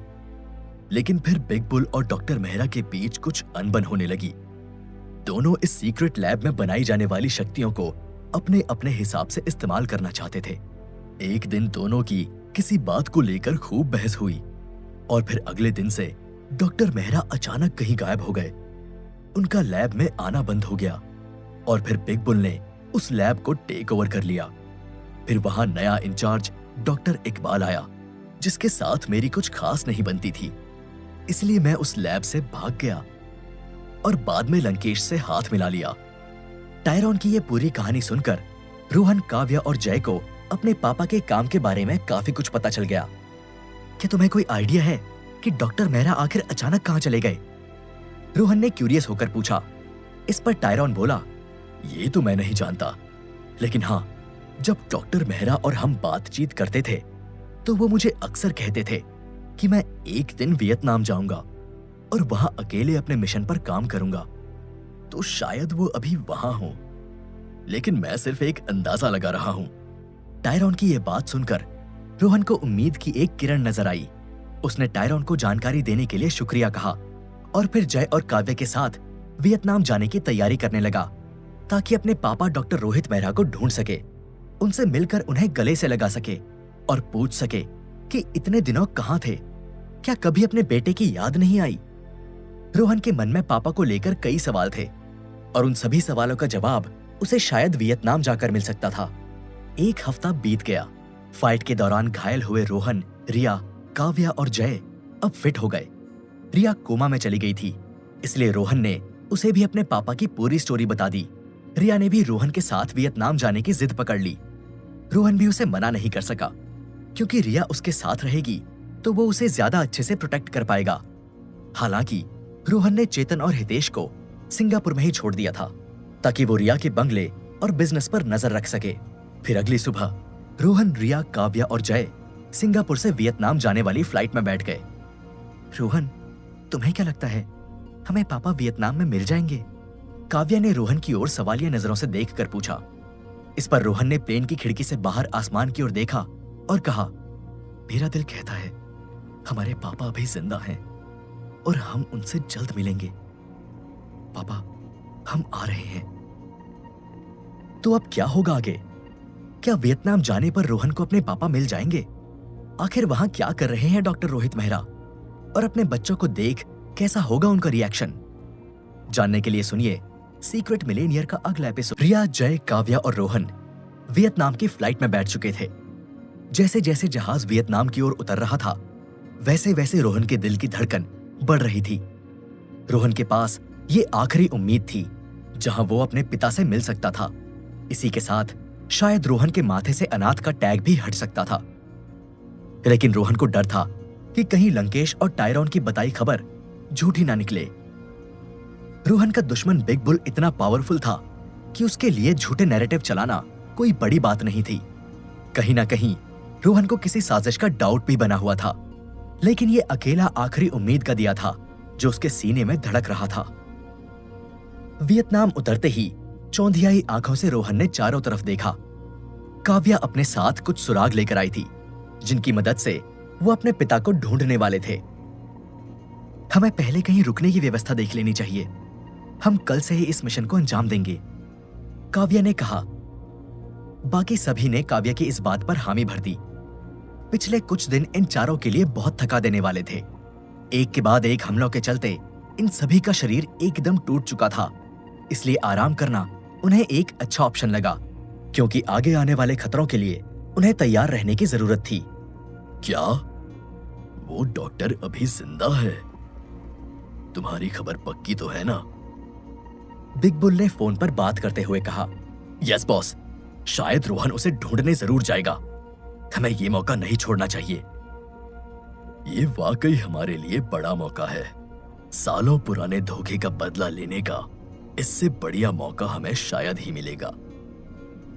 लेकिन फिर बिग बुल और डॉक्टर मेहरा के बीच कुछ अनबन होने लगी। दोनों इस सीक्रेट लैब में बनाई जाने वाली शक्तियों को अपने अपने हिसाब से इस्तेमाल करना चाहते थे। एक दिन दोनों की किसी बात को लेकर खूब बहस हुई और फिर अगले दिन से डॉक्टर मेहरा अचानक कहीं गायब हो गए। उनका लैब में आना बंद हो गया और फिर बिग बुल ने उस लैब को टेक ओवर कर लिया। फिर वहां नया इंचार्ज डॉक्टर इकबाल आया, जिसके साथ मेरी कुछ खास नहीं बनती थी, इसलिए मैं उस लैब से भाग गया और बाद में लंकेश से हाथ मिला लिया। टायरॉन की ये पूरी कहानी सुनकर रोहन, काव्या और जय को अपने पापा के काम के बारे में काफी कुछ पता चल गया। क्या तुम्हें कोई आइडिया है कि डॉक्टर मेहरा आखिर अचानक कहां चले गए? रोहन ने क्यूरियस होकर पूछा। इस पर टायरॉन बोला, ये तो मैं नहीं जानता, लेकिन हाँ, जब डॉक्टर मेहरा और हम बातचीत करते थे तो वो मुझे अक्सर कहते थे कि मैं एक दिन वियतनाम जाऊंगा और वहां अकेले अपने मिशन पर काम करूंगा। तो शायद वो अभी वहां हो, लेकिन मैं सिर्फ एक अंदाजा लगा रहा हूं। टायरॉन की यह बात सुनकर रोहन को उम्मीद की एक किरण नजर आई। उसने टायरॉन को जानकारी देने के लिए शुक्रिया कहा और फिर जय और काव्य के साथ वियतनाम जाने की तैयारी करने लगा। ताकि अपने पापा डॉक्टर रोहित मेहरा को ढूंढ सके, उनसे मिलकर उन्हें गले से लगा सके और पूछ सके कि इतने दिनों कहां थे, क्या कभी अपने बेटे की याद नहीं आई। रोहन के मन में पापा को लेकर कई सवाल थे और उन सभी सवालों का जवाब उसे शायद वियतनाम जाकर मिल सकता था। एक हफ्ता बीत गया। फाइट के दौरान घायल हुए रोहन, रिया, काव्या और जय अब फिट हो गए। रिया कोमा में चली गई थी, इसलिए रोहन ने उसे भी अपने पापा की पूरी स्टोरी बता दी। रिया ने भी रोहन के साथ वियतनाम जाने की जिद पकड़ ली। रोहन भी उसे मना नहीं कर सका, क्योंकि रिया उसके साथ रहेगी तो वो उसे ज्यादा अच्छे से प्रोटेक्ट कर पाएगा। हालांकि रोहन ने चेतन और हितेश को सिंगापुर में ही छोड़ दिया था, ताकि वो रिया के बंगले और बिजनेस पर नजर रख सके। फिर अगली सुबह रोहन, रिया, काव्या और जय सिंगापुर से वियतनाम जाने वाली फ्लाइट में बैठ गए। रोहन, तुम्हें क्या लगता है हमें पापा वियतनाम में मिल जाएंगे? काव्या ने रोहन की ओर सवालिया नजरों से देखकर पूछा। इस पर रोहन ने प्लेन की खिड़की से बाहर आसमान की ओर देखा और कहा, मेरा दिल कहता है हमारे पापा अभी जिंदा हैं और हम उनसे जल्द मिलेंगे। पापा, हम आ रहे हैं। तो अब क्या होगा आगे? क्या वियतनाम जाने पर रोहन को अपने पापा मिल जाएंगे? आखिर वहां क्या कर रहे हैं डॉक्टर रोहित मेहरा, और अपने बच्चों को देख कैसा होगा उनका रिएक्शन? जानने के लिए सुनिए सीक्रेट मिलेनियर का अगला एपिसोड। रिया, जय, काव्या और रोहन वियतनाम की फ्लाइट में बैठ चुके थे। जैसे जैसे जहाज वियतनाम की ओर उतर रहा था, वैसे वैसे रोहन के दिल की धड़कन बढ़ रही थी। रोहन के पास ये आखिरी उम्मीद थी जहां वो अपने पिता से मिल सकता था। इसी के साथ शायद रोहन के माथे से अनाथ का टैग भी हट सकता था। लेकिन रोहन को डर था कि कहीं लंकेश और टायरॉन की बताई खबर झूठी ना निकले। रोहन का दुश्मन बिग बुल इतना पावरफुल था कि उसके लिए झूठे नैरेटिव चलाना कोई बड़ी बात नहीं थी। कहीं ना कहीं रोहन को किसी साजिश का डाउट भी बना हुआ था, लेकिन ये अकेला आखिरी उम्मीद का दिया था जो उसके सीने में धड़क रहा था। वियतनाम उतरते ही चौंधियाई आंखों से रोहन ने चारों तरफ देखा। काव्या अपने साथ कुछ सुराग लेकर आई थी, जिनकी मदद से वो अपने पिता को ढूंढने वाले थे। हमें पहले कहीं रुकने की व्यवस्था देख लेनी चाहिए। हम कल से ही इस मिशन को अंजाम देंगे, काव्या ने कहा। बाकी सभी ने काव्या की इस बात पर हामी भर दी। पिछले कुछ दिन इन चारों के लिए बहुत थका देने वाले थे। एक के बाद एक हमलों के चलते इन सभी का शरीर एकदम टूट चुका था, इसलिए आराम करना उन्हें एक अच्छा ऑप्शन लगा, क्योंकि आगे आने वाले खतरों के लिए उन्हें तैयार रहने की जरूरत थी। क्या वो डॉक्टर अभी जिंदा है? तुम्हारी खबर पक्की तो है ना? बिग बुल ने फोन पर बात करते हुए कहा। यस बॉस, शायद रोहन उसे ढूंढने जरूर जाएगा। हमें ये मौका नहीं छोड़ना चाहिए। ये वाकई हमारे लिए बड़ा मौका है। सालों पुराने धोखे का बदला लेने का इससे बढ़िया मौका हमें शायद ही मिलेगा।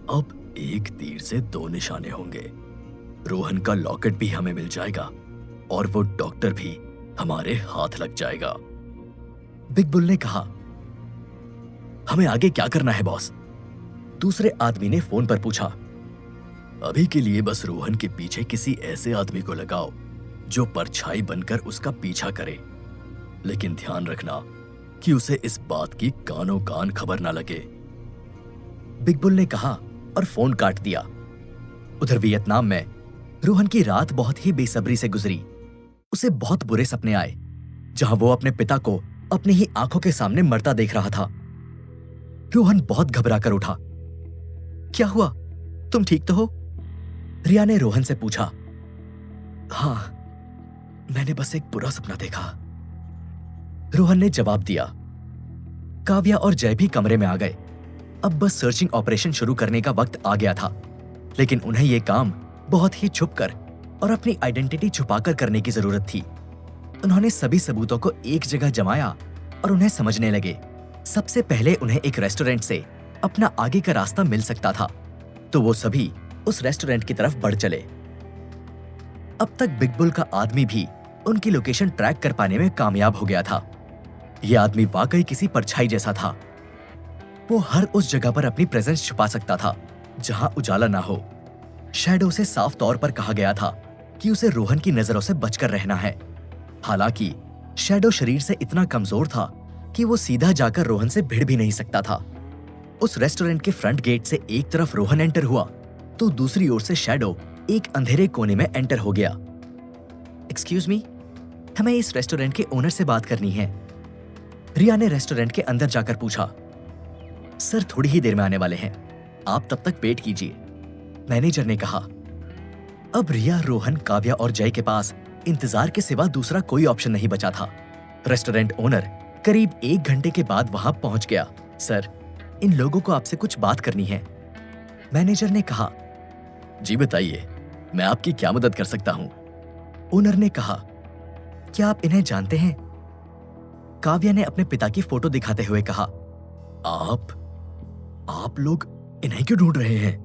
अब एक तीर से दो निशाने होंगे। रोहन का लॉकेट भी हमें मिल जाएगा और वो डॉक्टर भी हमारे हाथ लग जाएगा। बिग बुल ने कहा। हमें आगे क्या करना है बॉस? दूसरे आदमी ने फोन पर पूछा। अभी के लिए बस रोहन के पीछे किसी ऐसे आदमी को लगाओ जो परछाई बनकर उसका पीछा करे, लेकिन ध्यान रखना कि उसे इस बात की कानों कान खबर ना लगे। बिग बुल ने कहा और फोन काट दिया। उधर वियतनाम में रोहन की रात बहुत ही बेसब्री से गुजरी। उसे बहुत बुरे सपने आए, जहां वो अपने पिता को अपनी ही आंखों के सामने मरता देख रहा था। रोहन बहुत घबरा कर उठा। क्या हुआ? तुम ठीक तो हो? रिया ने रोहन से पूछा। हाँ, मैंने बस एक बुरा सपना देखा, रोहन ने जवाब दिया। काव्या और जय भी कमरे में आ गए। अब बस सर्चिंग ऑपरेशन शुरू करने का वक्त आ गया था, लेकिन उन्हें यह काम बहुत ही छुपकर और अपनी आइडेंटिटी छुपाकर करने की जरूरत थी। उन्होंने सभी सबूतों को एक जगह जमाया और उन्हें समझने लगे। सबसे पहले उन्हें एक रेस्टोरेंट से अपना आगे का रास्ता मिल सकता था, तो वो सभी उस रेस्टोरेंट की तरफ बढ़ चले। अब तक बिग बुल का आदमी भी उनकी लोकेशन ट्रैक कर पाने में कामयाब हो गया था। यह आदमी वाकई किसी परछाई जैसा था। वो हर उस जगह पर अपनी प्रेजेंस छुपा सकता था जहां उजाला ना हो। शैडो से साफ तौर पर कहा गया था कि उसे रोहन की नजरों से बचकर रहना है। हालांकि शैडो शरीर से इतना कमजोर था कि वो सीधा जाकर रोहन से भिड़ भी नहीं सकता था। उस रेस्टोरेंट के फ्रंट गेट से एक तरफ रोहन एंटर हुआ तो दूसरी ओर से शैडो एक अंधेरे कोने में एंटर हो गया। एक्सक्यूज मी, हमें इस रेस्टोरेंट के ओनर से बात करनी है। रिया ने रेस्टोरेंट के अंदर जाकर पूछा। सर थोड़ी ही देर में आने वाले हैं, आप तब तक वेट कीजिए, मैनेजर ने कहा। अब रिया, रोहन, काव्या और जय के पास इंतजार के सिवा दूसरा कोई ऑप्शन नहीं बचा था। रेस्टोरेंट ओनर करीब 1 घंटे के बाद वहां पहुंच गया। सर, इन लोगों को आपसे कुछ बात करनी है, मैनेजर ने कहा। जी बताइए, मैं आपकी क्या मदद कर सकता हूं? ओनर ने कहा। क्या आप इन्हें जानते हैं? काव्या ने अपने पिता की फोटो दिखाते हुए कहा। आप लोग इन्हें क्यों ढूंढ रहे हैं?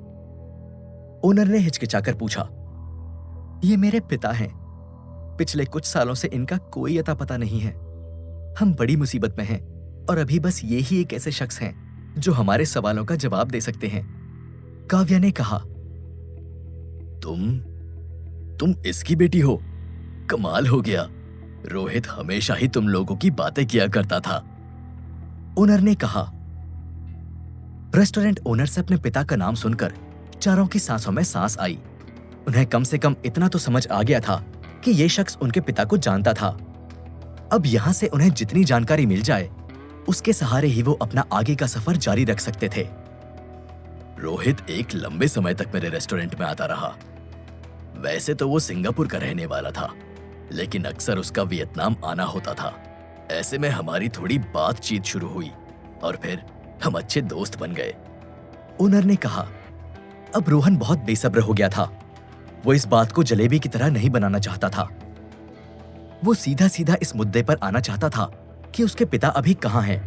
ओनर ने हिचकिचाकर पूछा। ये मेरे पिता हैं, पिछले कुछ सालों से इनका कोई अता पता नहीं है। हम बड़ी मुसीबत में हैं और अभी बस ये ही एक ऐसे शख्स हैं जो हमारे सवालों का जवाब दे सकते हैं, काव्या ने कहा। तुम इसकी बेटी हो? कमाल हो गया, रोहित हमेशा ही तुम लोगों की बातें किया करता था, ओनर ने कहा। रेस्टोरेंट ओनर से अपने पिता का नाम सुनकर चारों की सांसों में सांस आई। उन्हें कम से कम इतना तो समझ आ गया था कि यह शख्स उनके पिता को जानता था। अब यहां से उन्हें जितनी जानकारी मिल जाए उसके सहारे ही वो अपना आगे का सफर जारी रख सकते थे। रोहित एक लंबे समय तक मेरे रेस्टोरेंट में आता रहा। वैसे तो वो सिंगापुर का रहने वाला था, लेकिन अक्सर उसका वियतनाम आना होता था। ऐसे में हमारी थोड़ी बातचीत शुरू हुई और फिर हम अच्छे दोस्त बन गए, ओनर ने कहा। अब रोहन बहुत बेसब्र हो गया था। वो इस बात को जलेबी की तरह नहीं बनाना चाहता था। वो सीधा सीधा इस मुद्दे पर आना चाहता था कि उसके पिता अभी कहां हैं।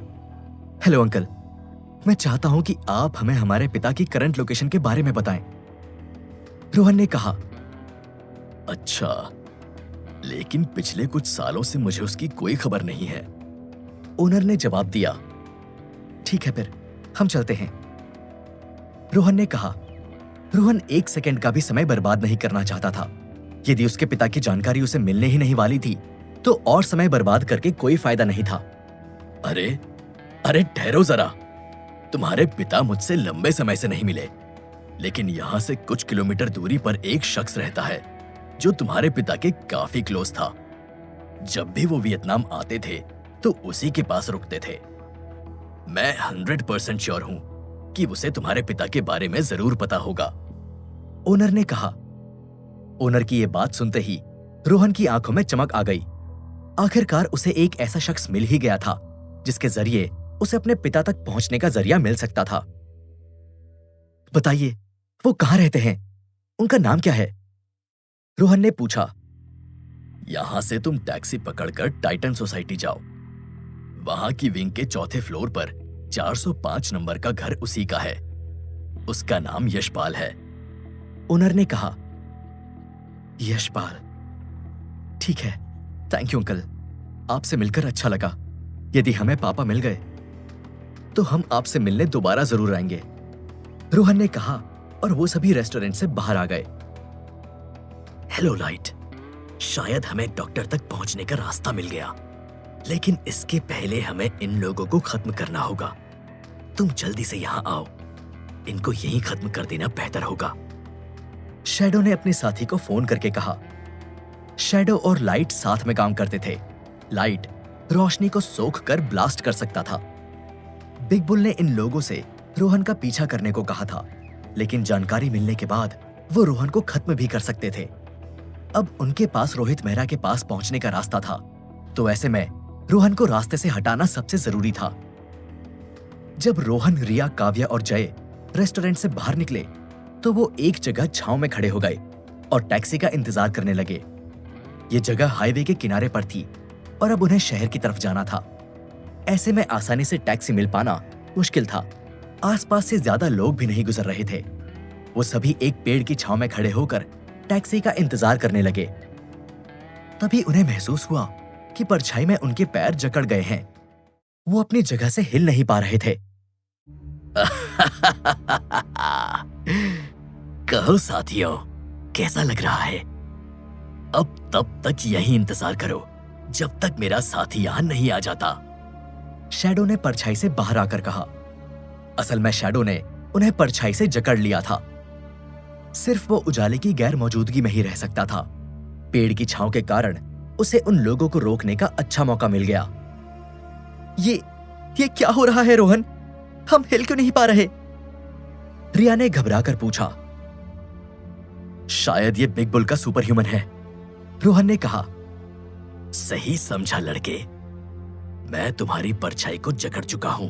हेलो अंकल, मैं चाहता हूं कि आप हमें हमारे पिता की करंट लोकेशन के बारे में बताएं, रोहन ने कहा। अच्छा, लेकिन पिछले कुछ सालों से मुझे उसकी कोई खबर नहीं है, ओनर ने जवाब दिया। ठीक है, फिर हम चलते हैं, रोहन ने कहा। रोहन 1 सेकंड का भी समय बर्बाद नहीं करना चाहता था। यदि उसके पिता की जानकारी उसे मिलने ही नहीं वाली थी तो और समय बर्बाद करके कोई फायदा नहीं था। अरे ठहरो जरा, तुम्हारे पिता मुझसे लंबे समय से नहीं मिले, लेकिन यहां से कुछ किलोमीटर दूरी पर एक शख्स रहता है जो तुम्हारे पिता के काफी क्लोज था। जब भी वो वियतनाम आते थे तो उसी के पास रुकते थे। मैं 100% श्योर हूं कि उसे तुम्हारे पिता के बारे में जरूर पता होगा, ओनर ने कहा। ओनर की यह बात सुनते ही रोहन की आंखों में चमक आ गई। आखिरकार उसे एक ऐसा शख्स मिल ही गया था जिसके जरिए उसे अपने पिता तक पहुंचने का जरिया मिल सकता था। बताइए, वो कहां रहते हैं? उनका नाम क्या है? रोहन ने पूछा। यहां से तुम टैक्सी पकड़कर टाइटन सोसाइटी जाओ। वहां की विंग के 4थे फ्लोर पर 405 नंबर का घर उसी का है। उसका नाम यशपाल है, ओनर ने कहा। यशपाल, ठीक है, थैंक यू अंकल, आपसे मिलकर अच्छा लगा। यदि हमें पापा मिल गए तो हम आपसे मिलने दोबारा जरूर आएंगे, रोहन ने कहा और वो सभी रेस्टोरेंट से बाहर आ गए। हेलो लाइट, शायद हमें डॉक्टर तक पहुंचने का रास्ता मिल गया, लेकिन इसके पहले हमें इन लोगों को खत्म करना होगा। तुम जल्दी से यहां आओ, इनको यहीं खत्म कर देना बेहतर होगा, शैडो ने अपने साथी को फोन करके कहा। शैडो और लाइट साथ में काम करते थे। लाइट रोशनी को सोख कर ब्लास्ट कर सकता था। बिग बुल ने इन लोगों से रोहन का पीछा करने को कहा था, लेकिन जानकारी मिलने के बाद वो रोहन को खत्म भी कर सकते थे। अब उनके पास रोहित मेहरा के पास पहुंचने का रास्ता था, तो ऐसे में रोहन को रास्ते से हटाना सबसे जरूरी था। जब रोहन, रिया, काव्या और जय रेस्टोरेंट से बाहर निकले तो वो एक जगह छांव में खड़े हो गए और टैक्सी का इंतजार करने लगे। ये जगह हाईवे के किनारे पर थी और अब उन्हें शहर की तरफ जाना था। ऐसे में आसानी से टैक्सी मिल पाना मुश्किल था। आसपास से ज्यादा लोग भी नहीं गुजर रहे थे। वो सभी एक पेड़ की छांव में खड़े होकर टैक्सी का इंतजार करने लगे। तभी उन्हें महसूस हुआ कि परछाई में उनके पैर जकड़ गए हैं। वो अपनी जगह से हिल नहीं पा रहे थे। कहो साथियों, कैसा लग रहा है? अब तब तक यही इंतजार करो जब तक मेरा साथी यहां नहीं आ जाता, शैडो ने परछाई से बाहर आकर कहा। असल में शैडो ने उन्हें परछाई से जकड़ लिया था। सिर्फ वो उजाले की गैर मौजूदगी में ही रह सकता था। पेड़ की छांव के कारण उसे उन लोगों को रोकने का अच्छा मौका मिल गया। ये क्या हो रहा है रोहन? हम हिल क्यों नहीं पा रहे? रिया ने घबराकर पूछा। शायद ये बिग बुल का सुपर ह्यूमन है, रोहन ने कहा। सही समझा लड़के, मैं तुम्हारी परछाई को जकड़ चुका हूं।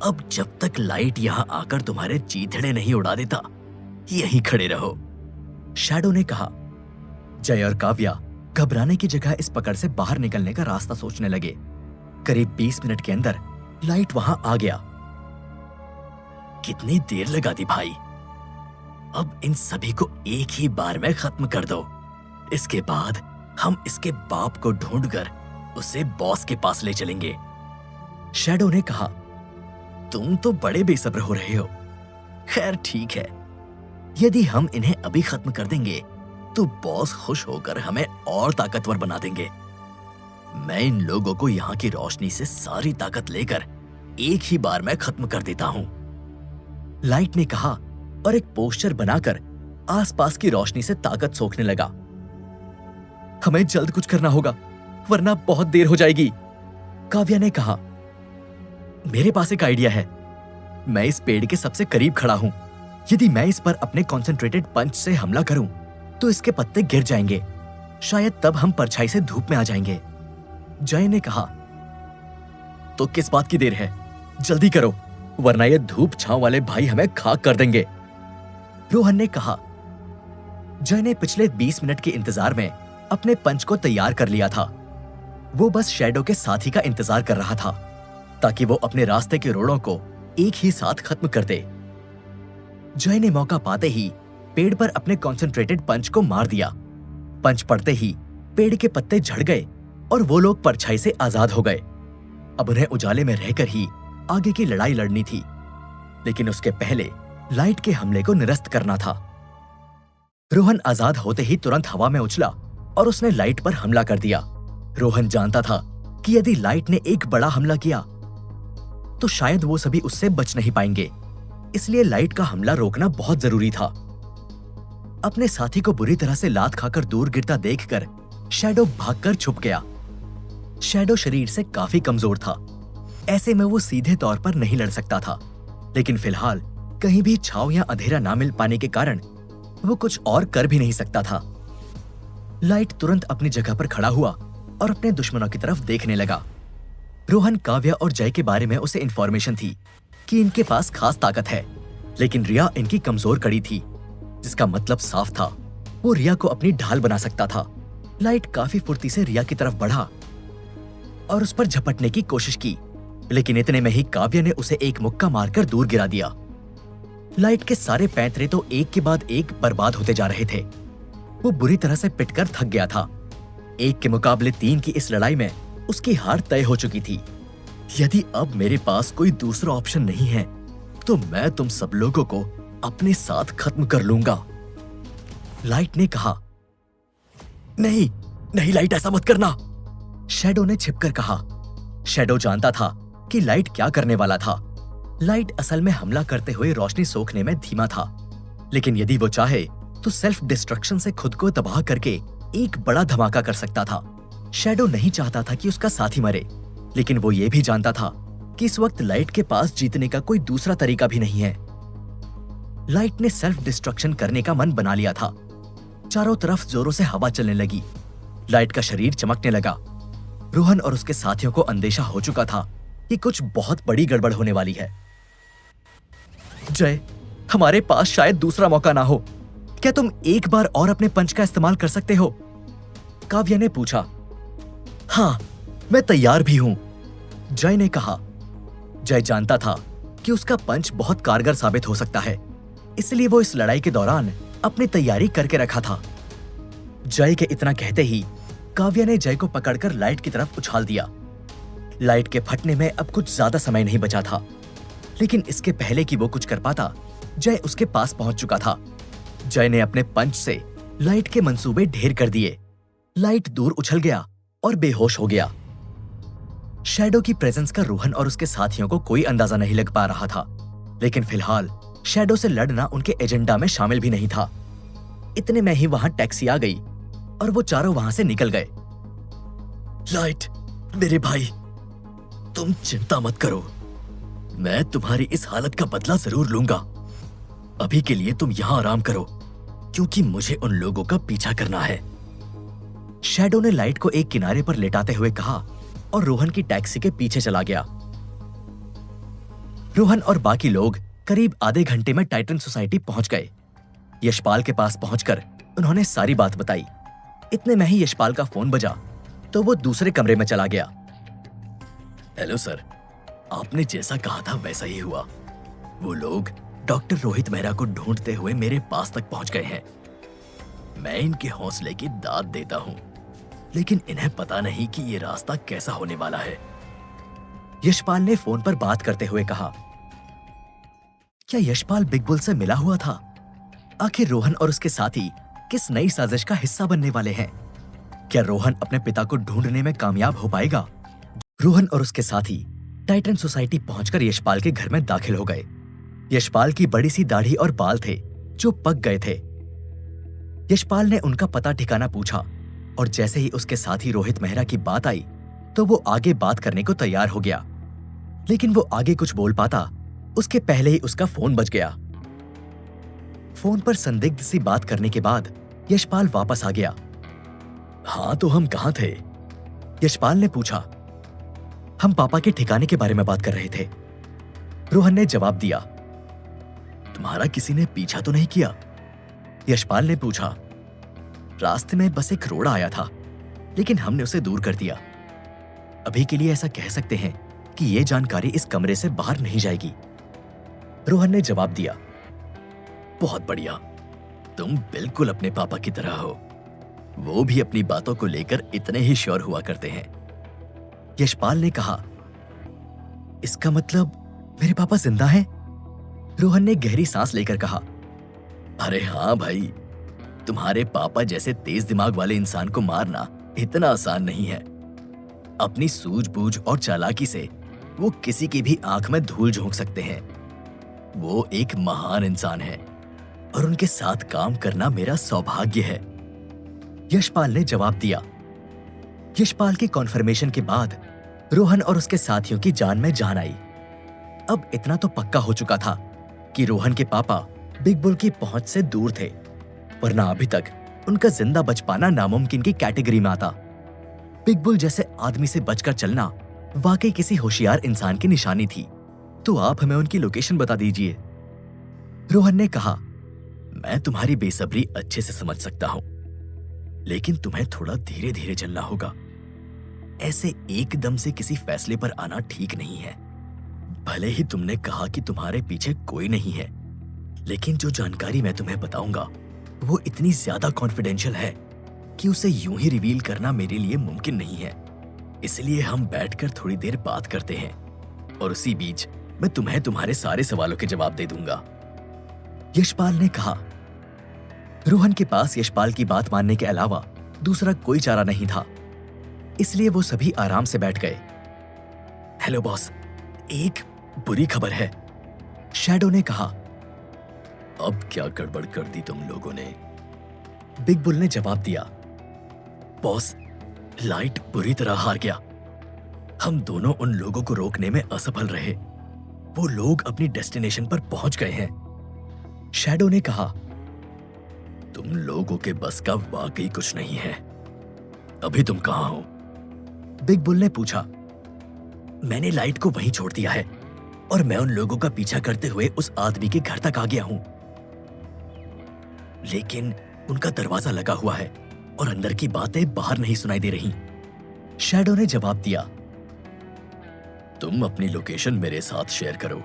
अब जब तक लाइट यहां आकर तुम्हारे चीथड़े नहीं उड़ा देता, यहीं खड़े रहो, शैडो ने कहा। जय और काव्या घबराने की जगह इस पकड़ से बाहर निकलने का रास्ता सोचने लगे। करीब 20 मिनट के अंदर लाइट वहां आ गया। कितनी देर लगा दी भाई? अब इन सभी को एक ही बार में खत्म कर दो। इसके बाद हम इसके बाप को ढूंढकर उसे बॉस के पास ले चलेंगे, शैडो ने कहा। तुम तो बड़े बेसब्र हो रहे हो। खैर ठीक है, यदि हम इन्हें अभी खत्म कर देंगे तो बॉस खुश होकर हमें और ताकतवर बना देंगे। मैं इन लोगों को यहाँ की रोशनी से सारी ताकत लेकर एक ही बार में खत्म कर देता हूँ, लाइट ने कहा और एक पोस्टर बनाकर आसपास की रोशनी से ताकत सोखने लगा। हमें जल्द कुछ करना होगा वरना बहुत देर हो जाएगी, काव्या ने कहा। मेरे पास एक आइडिया है। मैं इस पेड़ के सबसे करीब खड़ा हूं। यदि मैं इस पर अपने कॉन्सेंट्रेटेड पंच से हमला करूं तो इसके पत्ते गिर जाएंगे। शायद तब हम परछाई से धूप में आ जाएंगे, जय ने कहा। तो किस बात की देर है? जल्दी करो वरना ये धूप छांव वाले भाई हमें खाक कर देंगे, रोहन ने कहा। जय ने पिछले 20 मिनट के इंतजार में अपने पंच को तैयार कर लिया था। वो बस शैडो के साथी का इंतजार कर रहा था ताकि वो अपने रास्ते के रोड़ों को एक ही साथ खत्म कर दे। जय ने मौका पाते ही पेड़ पर अपने कॉन्सेंट्रेटेड पंच को मार दिया। पंच पड़ते ही पेड़ के पत्ते झड़ गए और वो लोग परछाई से आजाद हो गए। अब उन्हें उजाले में रहकर ही आगे की लड़ाई लड़नी थी, लेकिन उसके पहले लाइट के हमले को निरस्त करना था। रोहन आजाद होते ही तुरंत हवा में उछला और उसने लाइट पर हमला कर दिया। रोहन जानता था कि यदि लाइट ने एक बड़ा हमला किया तो शायद वो सभी उससे बच नहीं पाएंगे, इसलिए लाइट का हमला रोकना बहुत जरूरी था। अपने साथी को बुरी तरह से लात खाकर दूर गिरता देखकर शैडो भागकर छुप गया। शैडो शरीर से काफी कमजोर था, ऐसे में वो सीधे तौर पर नहीं लड़ सकता था, लेकिन फिलहाल कहीं भी छांव या अंधेरा ना मिल पाने के कारण वो कुछ और कर भी नहीं सकता था। लाइट तुरंत अपनी जगह पर खड़ा हुआ और अपने दुश्मनों की तरफ देखने लगा। रोहन, काव्या और जय के बारे में उसे इंफॉर्मेशन थी कि इनके पास खास ताकत है, लेकिन रिया इनकी कमजोर कड़ी थी, जिसका मतलब साफ था वो रिया को अपनी ढाल बना सकता था। लाइट काफी फुर्ती से रिया की तरफ बढ़ा और उस पर झपटने की कोशिश की, लेकिन इतने में ही काव्या ने उसे एक मुक्का मारकर दूर गिरा दिया। लाइट के सारे पैंतरे तो एक के बाद एक बर्बाद होते जा रहे थे। वो बुरी तरह से पिटकर थक गया था। 1 के मुकाबले 3 की इस लड़ाई में उसकी हार तय हो चुकी थी। यदि अब मेरे पास कोई दूसरा ऑप्शन नहीं है तो मैं तुम सब लोगों को अपने साथ खत्म कर लूंगा, लाइट ने कहा। नहीं नहीं लाइट, ऐसा मत करना, शैडो ने छिपकर कहा। शैडो जानता था कि लाइट क्या करने वाला था। लाइट असल में हमला करते हुए रोशनी सोखने में धीमा था, लेकिन यदि वो चाहे तो सेल्फ डिस्ट्रक्शन से खुद को तबाह करके एक बड़ा धमाका कर सकता था। शैडो नहीं चाहता था कि उसका साथी मरे, लेकिन वो ये भी जानता था कि इस वक्त लाइट के पास जीतने का कोई दूसरा तरीका भी नहीं है। लाइट ने सेल्फ डिस्ट्रक्शन करने का मन बना लिया था। चारों तरफ जोरों से हवा चलने लगी। लाइट का शरीर चमकने लगा। रोहन और उसके साथियों को अंदेशा हो चुका था कि कुछ बहुत बड़ी गड़बड़ होने वाली है। जय, हमारे पास शायद दूसरा मौका ना हो। क्या तुम एक बार और अपने पंच का इस्तेमाल कर सकते हो? काव्या ने पूछा। हाँ, मैं तैयार भी हूं, जय ने कहा। जय जानता था कि उसका पंच बहुत कारगर साबित हो सकता है, इसलिए वो इस लड़ाई के दौरान अपनी तैयारी करके रखा था। जय के इतना कहते ही काव्या ने जय को पकड़कर लाइट की तरफ उछाल दिया। लाइट के फटने में अब कुछ ज्यादा समय नहीं बचा था, लेकिन इसके पहले कि वो कुछ कर पाता, जय उसके पास पहुंच चुका था। जय ने अपने पंच से लाइट के मंसूबे ढेर कर दिए। लाइट दूर उछल गया और बेहोश हो गया। शैडो की प्रेजेंस का रोहन और उसके साथियों को कोई अंदाजा नहीं लग पा रहा था, लेकिन फिलहाल शैडो से लड़ना उनके एजेंडा में शामिल भी नहीं था। इतने में ही वहां टैक्सी आ गई और वो चारों वहां से निकल गए। लाइट, मेरे भाई, तुम चिंता मत करो, मैं तुम्हारी इस हालत का बदला जरूर लूंगा। अभी के लिए तुम यहां आराम करो, क्योंकि मुझे उन लोगों का पीछा करना है। शैडो ने लाइट को एक किनारे पर लेटाते हुए कहा और रोहन की टैक्सी के पीछे चला गया। रोहन और बाकी लोग करीब आधे घंटे में टाइटन सोसाइटी पहुंच गए। यशपाल के पास पहुंचकर उन्होंने सारी बात बताई। इतने में ही यशपाल का फोन बजा तो वो दूसरे कमरे में चला गया। हेलो सर, आपने जैसा कहा था वैसा ही हुआ। वो लोग डॉक्टर रोहित मेहरा को ढूंढते हुए मेरे पास तक पहुंच गए हैं। मैं इनके हौसले की दाद देता हूं, लेकिन इन्हें पता नहीं कि ये रास्ता कैसा होने वाला है। यशपाल ने फोन पर बात करते हुए कहा। क्या यशपाल बिग बुल से मिला हुआ था? आखिर रोहन और उसके साथी किस नई साजिश का हिस्सा बनने वाले हैं? क्या रोहन अपने पिता को ढूंढने में कामयाब हो पाएगा? रोहन और उसके साथी टाइटन सोसाइटी पहुंचकर यशपाल के घर में दाखिल हो गए। यशपाल की बड़ी सी दाढ़ी और बाल थे जो पक गए थे। यशपाल ने उनका पता ठिकाना पूछा और जैसे ही उसके साथी रोहित मेहरा की बात आई तो वो आगे बात करने को तैयार हो गया, लेकिन वो आगे कुछ बोल पाता उसके पहले ही उसका फोन बज गया। फोन पर संदिग्ध सी बात करने के बाद यशपाल वापस आ गया। हाँ, तो हम कहाँ थे? यशपाल ने पूछा। हम पापा के ठिकाने के बारे में बात कर रहे थे, रोहन ने जवाब दिया। तुम्हारा किसी ने पीछा तो नहीं किया? यशपाल ने पूछा। रास्ते में बस एक रोड़ा आया था, लेकिन हमने उसे दूर कर दिया। अभी के लिए ऐसा कह सकते हैं कि यह जानकारी इस कमरे से बाहर नहीं जाएगी, रोहन ने जवाब दिया। बहुत बढ़िया, तुम बिल्कुल अपने पापा की तरह हो। वो भी अपनी बातों को लेकर इतने ही श्योर हुआ करते हैं, यशपाल ने कहा। इसका मतलब मेरे पापा जिंदा हैं? रोहन ने गहरी सांस लेकर कहा। अरे हाँ भाई, तुम्हारे पापा जैसे तेज दिमाग वाले इंसान को मारना इतना आसान नहीं है। अपनी सूझबूझ और चालाकी से वो किसी की भी आंख में धूल झोंक सकते हैं। वो एक महान इंसान है और उनके साथ काम करना मेरा सौभाग्य है, यशपाल ने जवाब दिया। यशपाल की कॉन्फर्मेशन के बाद रोहन और उसके साथियों की जान में जान आई। अब इतना तो पक्का हो चुका था कि रोहन के पापा बिग बुल की पहुंच से दूर थे, वरना अभी तक उनका जिंदा बच पाना नामुमकिन की कैटेगरी में आता। बिग बुल जैसे आदमी से बचकर चलना वाकई किसी होशियार इंसान की निशानी थी। तो आप हमें उनकी लोकेशन बता दीजिए, रोहन ने कहा। मैं तुम्हारी बेसब्री अच्छे से समझ सकता हूं, लेकिन तुम्हें थोड़ा धीरे धीरे चलना होगा। ऐसे एकदम से किसी फैसले पर आना ठीक नहीं है। भले ही तुमने कहा कि तुम्हारे पीछे कोई नहीं है, लेकिन जो जानकारी मैं तुम्हें बताऊंगा वो इतनी ज्यादा कॉन्फिडेंशियल है कि उसे यूं ही रिवील करना मेरे लिए मुमकिन नहीं है। इसलिए हम बैठकर थोड़ी देर बात करते हैं और उसी बीच मैं तुम्हें तुम्हारे सारे सवालों के जवाब दे दूंगा, यशपाल ने कहा। रोहन के पास यशपाल की बात मानने के अलावा दूसरा कोई चारा नहीं था, इसलिए वो सभी आराम से बैठ गए। हेलो बॉस, एक बुरी खबर है, शैडो ने कहा। अब क्या गड़बड़ कर दी तुम लोगों ने? बिग बुल ने जवाब दिया। बॉस, लाइट बुरी तरह हार गया। हम दोनों उन लोगों को रोकने में असफल रहे। वो लोग अपनी डेस्टिनेशन पर पहुंच गए हैं, शैडो ने कहा। तुम लोगों के बस का वाकई कुछ नहीं है। अभी तुम कहां हो? बिग बुल ने पूछा। मैंने लाइट को वहीं छोड़ दिया है और मैं उन लोगों का पीछा करते हुए उस आदमी के घर तक आ गया हूं, लेकिन उनका दरवाजा लगा हुआ है और अंदर की बातें बाहर नहीं सुनाई दे रही, शैडो ने जवाब दिया। तुम अपनी लोकेशन मेरे साथ शेयर करो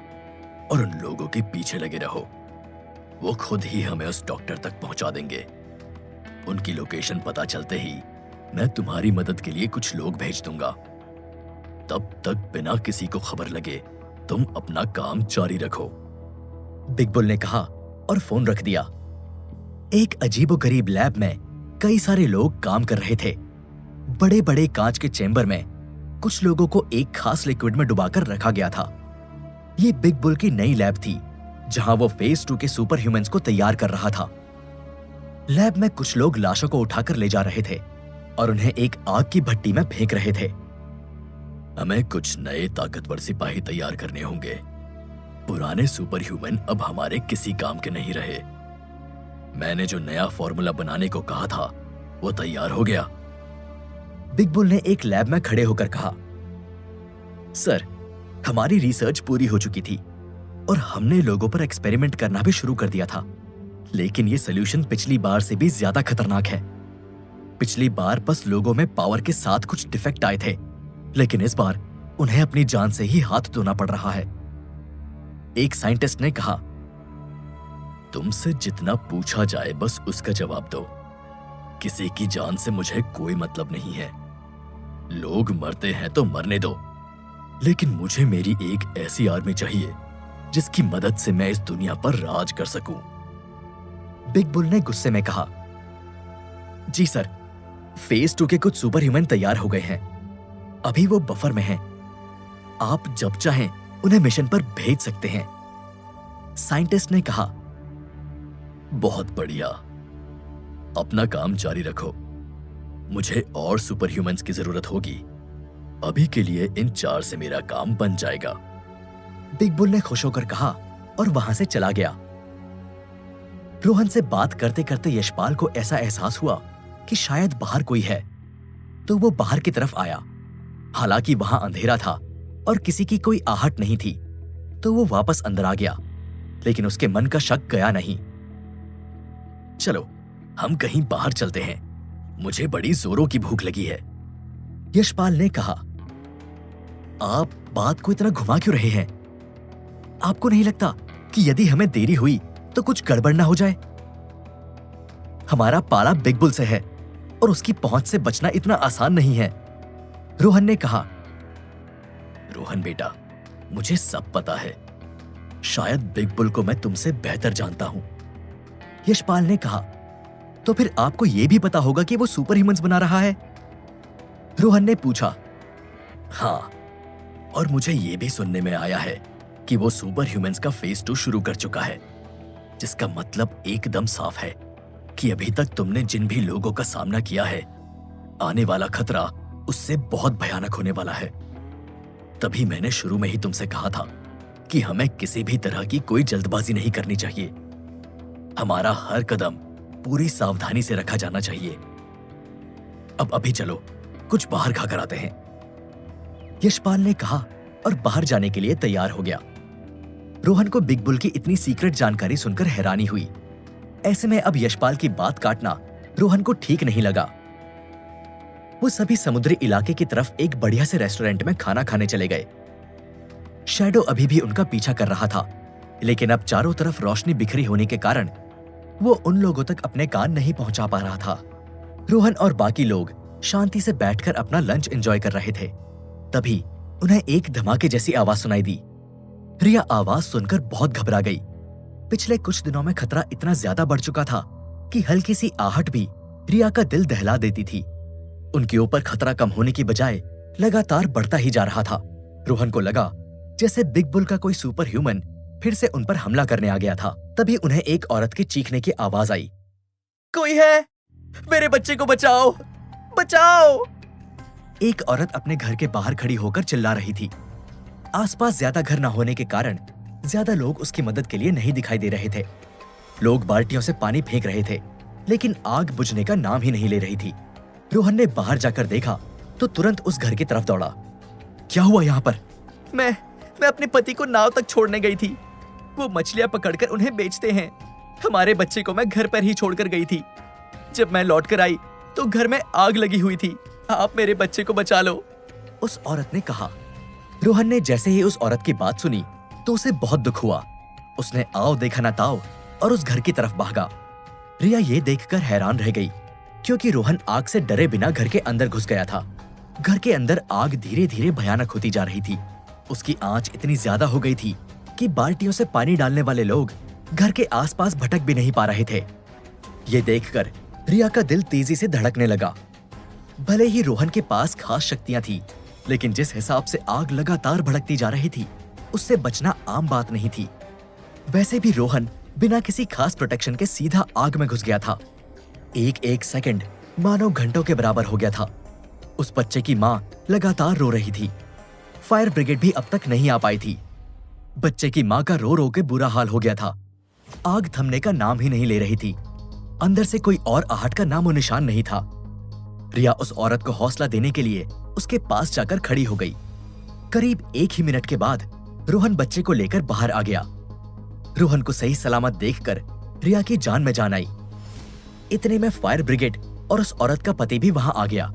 और उन लोगों के पीछे लगे रहो। वो खुद ही हमें उस डॉक्टर तक पहुंचा देंगे। उनकी लोकेशन पता चलते ही मैं तुम्हारी मदद के लिए कुछ लोग भेज दूंगा। तब तक बिना किसी को खबर लगे तुम अपना काम जारी रखो, बिग बुल ने कहा और फोन रख दिया। एक अजीबोगरीब लैब में कई सारे लोग काम कर रहे थे। बड़े बड़े कांच के चेंबर में कुछ लोगों को एक खास लिक्विड में डुबाकर रखा गया था। ये बिग बुल की नई लैब थी, जहां वो फेज 2 के सुपर ह्यूमंस को तैयार कर रहा था। लैब में कुछ लोग लाशों को उठाकर ले जा रहे थे और उन्हें एक आग की भट्टी में फेंक रहे थे। हमें कुछ नए ताकतवर सिपाही तैयार करने होंगे। पुराने सुपर ह्यूमन अब हमारे किसी काम के नहीं रहे। मैंने जो नया फॉर्मूला बनाने को कहा था वो तैयार हो गया। बिग बुल ने एक लैब में खड़े होकर कहा, सर, हमारी रिसर्च पूरी हो चुकी थी और हमने लोगों पर एक्सपेरिमेंट करना भी शुरू कर दिया था, लेकिन ये सॉल्यूशन पिछली बार से भी ज्यादा खतरनाक है। पिछली बार बस लोगों में पावर के साथ कुछ डिफेक्ट आए थे, लेकिन इस बार उन्हें अपनी जान से ही हाथ धोना पड़ रहा है। एक साइंटिस्ट ने कहा, तुमसे जितना पूछा जाए बस उसका जवाब दो। किसी की जान से मुझे कोई मतलब नहीं है। लोग मरते हैं तो मरने दो, लेकिन मुझे मेरी एक ऐसी आर्मी चाहिए जिसकी मदद से मैं इस दुनिया पर राज कर सकूं। बिग बुल ने गुस्से में कहा, जी सर, फेज 2 के कुछ सुपर ह्यूमन तैयार हो गए हैं। अभी वो बफर में हैं। आप जब चाहें उन्हें मिशन पर भेज सकते हैं। साइंटिस्ट ने कहा, बहुत बढ़िया, अपना काम जारी रखो। मुझे और सुपर ह्यूमंस की जरूरत होगी। अभी के लिए इन 4 से मेरा काम बन जाएगा। बिग बुल ने खुश होकर कहा और वहां से चला गया। रोहन से बात करते करते यशपाल को ऐसा एहसास हुआ कि शायद बाहर कोई है, तो वो बाहर की तरफ आया। हालांकि वहां अंधेरा था और किसी की कोई आहट नहीं थी, तो वो वापस अंदर आ गया, लेकिन उसके मन का शक गया नहीं। चलो हम कहीं बाहर चलते हैं, मुझे बड़ी जोरों की भूख लगी है। यशपाल ने कहा, आप बात को इतना घुमा क्यों रहे हैं? आपको नहीं लगता कि यदि हमें देरी हुई तो कुछ गड़बड़ ना हो जाए? हमारा पाला बिग बुल से है और उसकी पहुंच से बचना इतना आसान नहीं है। रोहन ने कहा, रोहन बेटा, मुझे सब पता है। शायद बिग बुल को मैं तुमसे बेहतर जानता हूं। यशपाल ने कहा, तो फिर आपको यह भी पता होगा कि वो सुपर ह्यूमंस बना रहा है? रोहन ने पूछा। हाँ, और मुझे यह भी सुनने में आया है कि वो सुपर ह्यूमंस का फेज 2 शुरू कर चुका है, जिसका मतलब एकदम साफ है कि अभी तक तुमने जिन भी लोगों का सामना किया है, आने वाला खतरा उससे बहुत भयानक होने वाला है। तभी मैंने शुरू में ही तुमसे कहा था कि हमें किसी भी तरह की कोई जल्दबाजी नहीं करनी चाहिए। हमारा हर कदम पूरी सावधानी से रखा जाना चाहिए। अब अभी चलो कुछ बाहर खाकर आते हैं। यशपाल ने कहा और बाहर जाने के लिए तैयार हो गया। रोहन को बिग बुल की इतनी सीक्रेट जानकारी सुनकर हैरानी हुई। ऐसे में अब यशपाल की बात काटना रोहन को ठीक नहीं लगा। वो सभी समुद्री इलाके की तरफ एक बढ़िया से रेस्टोरेंट में खाना खाने चले गए। शैडो अभी भी उनका पीछा कर रहा था, लेकिन अब चारों तरफ रोशनी बिखरी होने के कारण वो उन लोगों तक अपने कान नहीं पहुंचा पा रहा था। रोहन और बाकी लोग शांति से बैठकर अपना लंच एंजॉय कर रहे थे। तभी उन्हें एक धमाके जैसी आवाज सुनाई दी। रिया आवाज सुनकर बहुत घबरा गई। पिछले कुछ दिनों में खतरा इतना ज्यादा बढ़ चुका था कि हल्की सी आहट भी रिया का दिल दहला देती थी। उनके ऊपर खतरा कम होने की बजाय लगातार बढ़ता ही जा रहा था। रोहन को लगा जैसे बिग बुल का कोई सुपर ह्यूमन फिर से उन पर हमला करने आ गया था। तभी उन्हें एक औरत के चीखने की आवाज आई। कोई है? मेरे बच्चे को बचाओ, बचाओ! एक औरत अपने घर के बाहर खड़ी होकर चिल्ला रही थी। आसपास ज्यादा घर न होने के कारण ज्यादा लोग उसकी मदद के लिए नहीं दिखाई दे रहे थे। लोग बाल्टियों से पानी फेंक रहे थे, लेकिन आग बुझने का नाम ही नहीं ले रही थी। रोहन ने बाहर जाकर देखा तो तुरंत उस घर की तरफ दौड़ा। क्या हुआ यहाँ पर? मैं अपने पति को नाव तक छोड़ने गई थी। वो मछलियां पकड़कर उन्हें बेचते हैं। हमारे बच्चे को मैं घर पर ही छोड़कर गई थी। जब मैं लौटकर आई तो घर में आग लगी हुई थी। आप मेरे बच्चे को बचा लो, उस औरत ने कहा। रोहन ने जैसे ही उस औरत की बात सुनी तो उसे बहुत दुख हुआ। उसने आओ देखा ना ताओ और उस घर की तरफ भागा। रिया ये देखकर हैरान रह गई, क्योंकि रोहन आग से डरे बिना घर के अंदर घुस गया था। घर के अंदर आग धीरे धीरे भयानक होती जा रही थी। उसकी आंच इतनी ज्यादा हो गई थी कि बाल्टियों से पानी डालने वाले लोग घर के आसपास भटक भी नहीं पा रहे थे। ये देखकर रिया का दिल तेजी से धड़कने लगा। भले ही रोहन के पास खास शक्तियां थी, लेकिन जिस हिसाब से आग लगातार भड़कती जा रही थी, उससे बचना आम बात नहीं थी। वैसे भी रोहन बिना किसी खास प्रोटेक्शन के सीधा आग में घुस गया था। एक एक सेकंड मानो घंटों के बराबर हो गया था। उस बच्चे की मां लगातार रो रही थी। फायर ब्रिगेड भी अब तक नहीं आ पाई थी। बच्चे की मां का रो रो के बुरा हाल हो गया था। आग थमने का नाम ही नहीं ले रही थी। अंदर से कोई और आहट का नामो निशान नहीं था। रिया उस औरत को हौसला देने के लिए उसके पास जाकर खड़ी हो गई। करीब 1 ही मिनट के बाद रोहन बच्चे को लेकर बाहर आ गया। रोहन को सही सलामत देखकर रिया की जान में जान आई। इतने में फायर ब्रिगेड और उस औरत का पति भी वहां आ गया।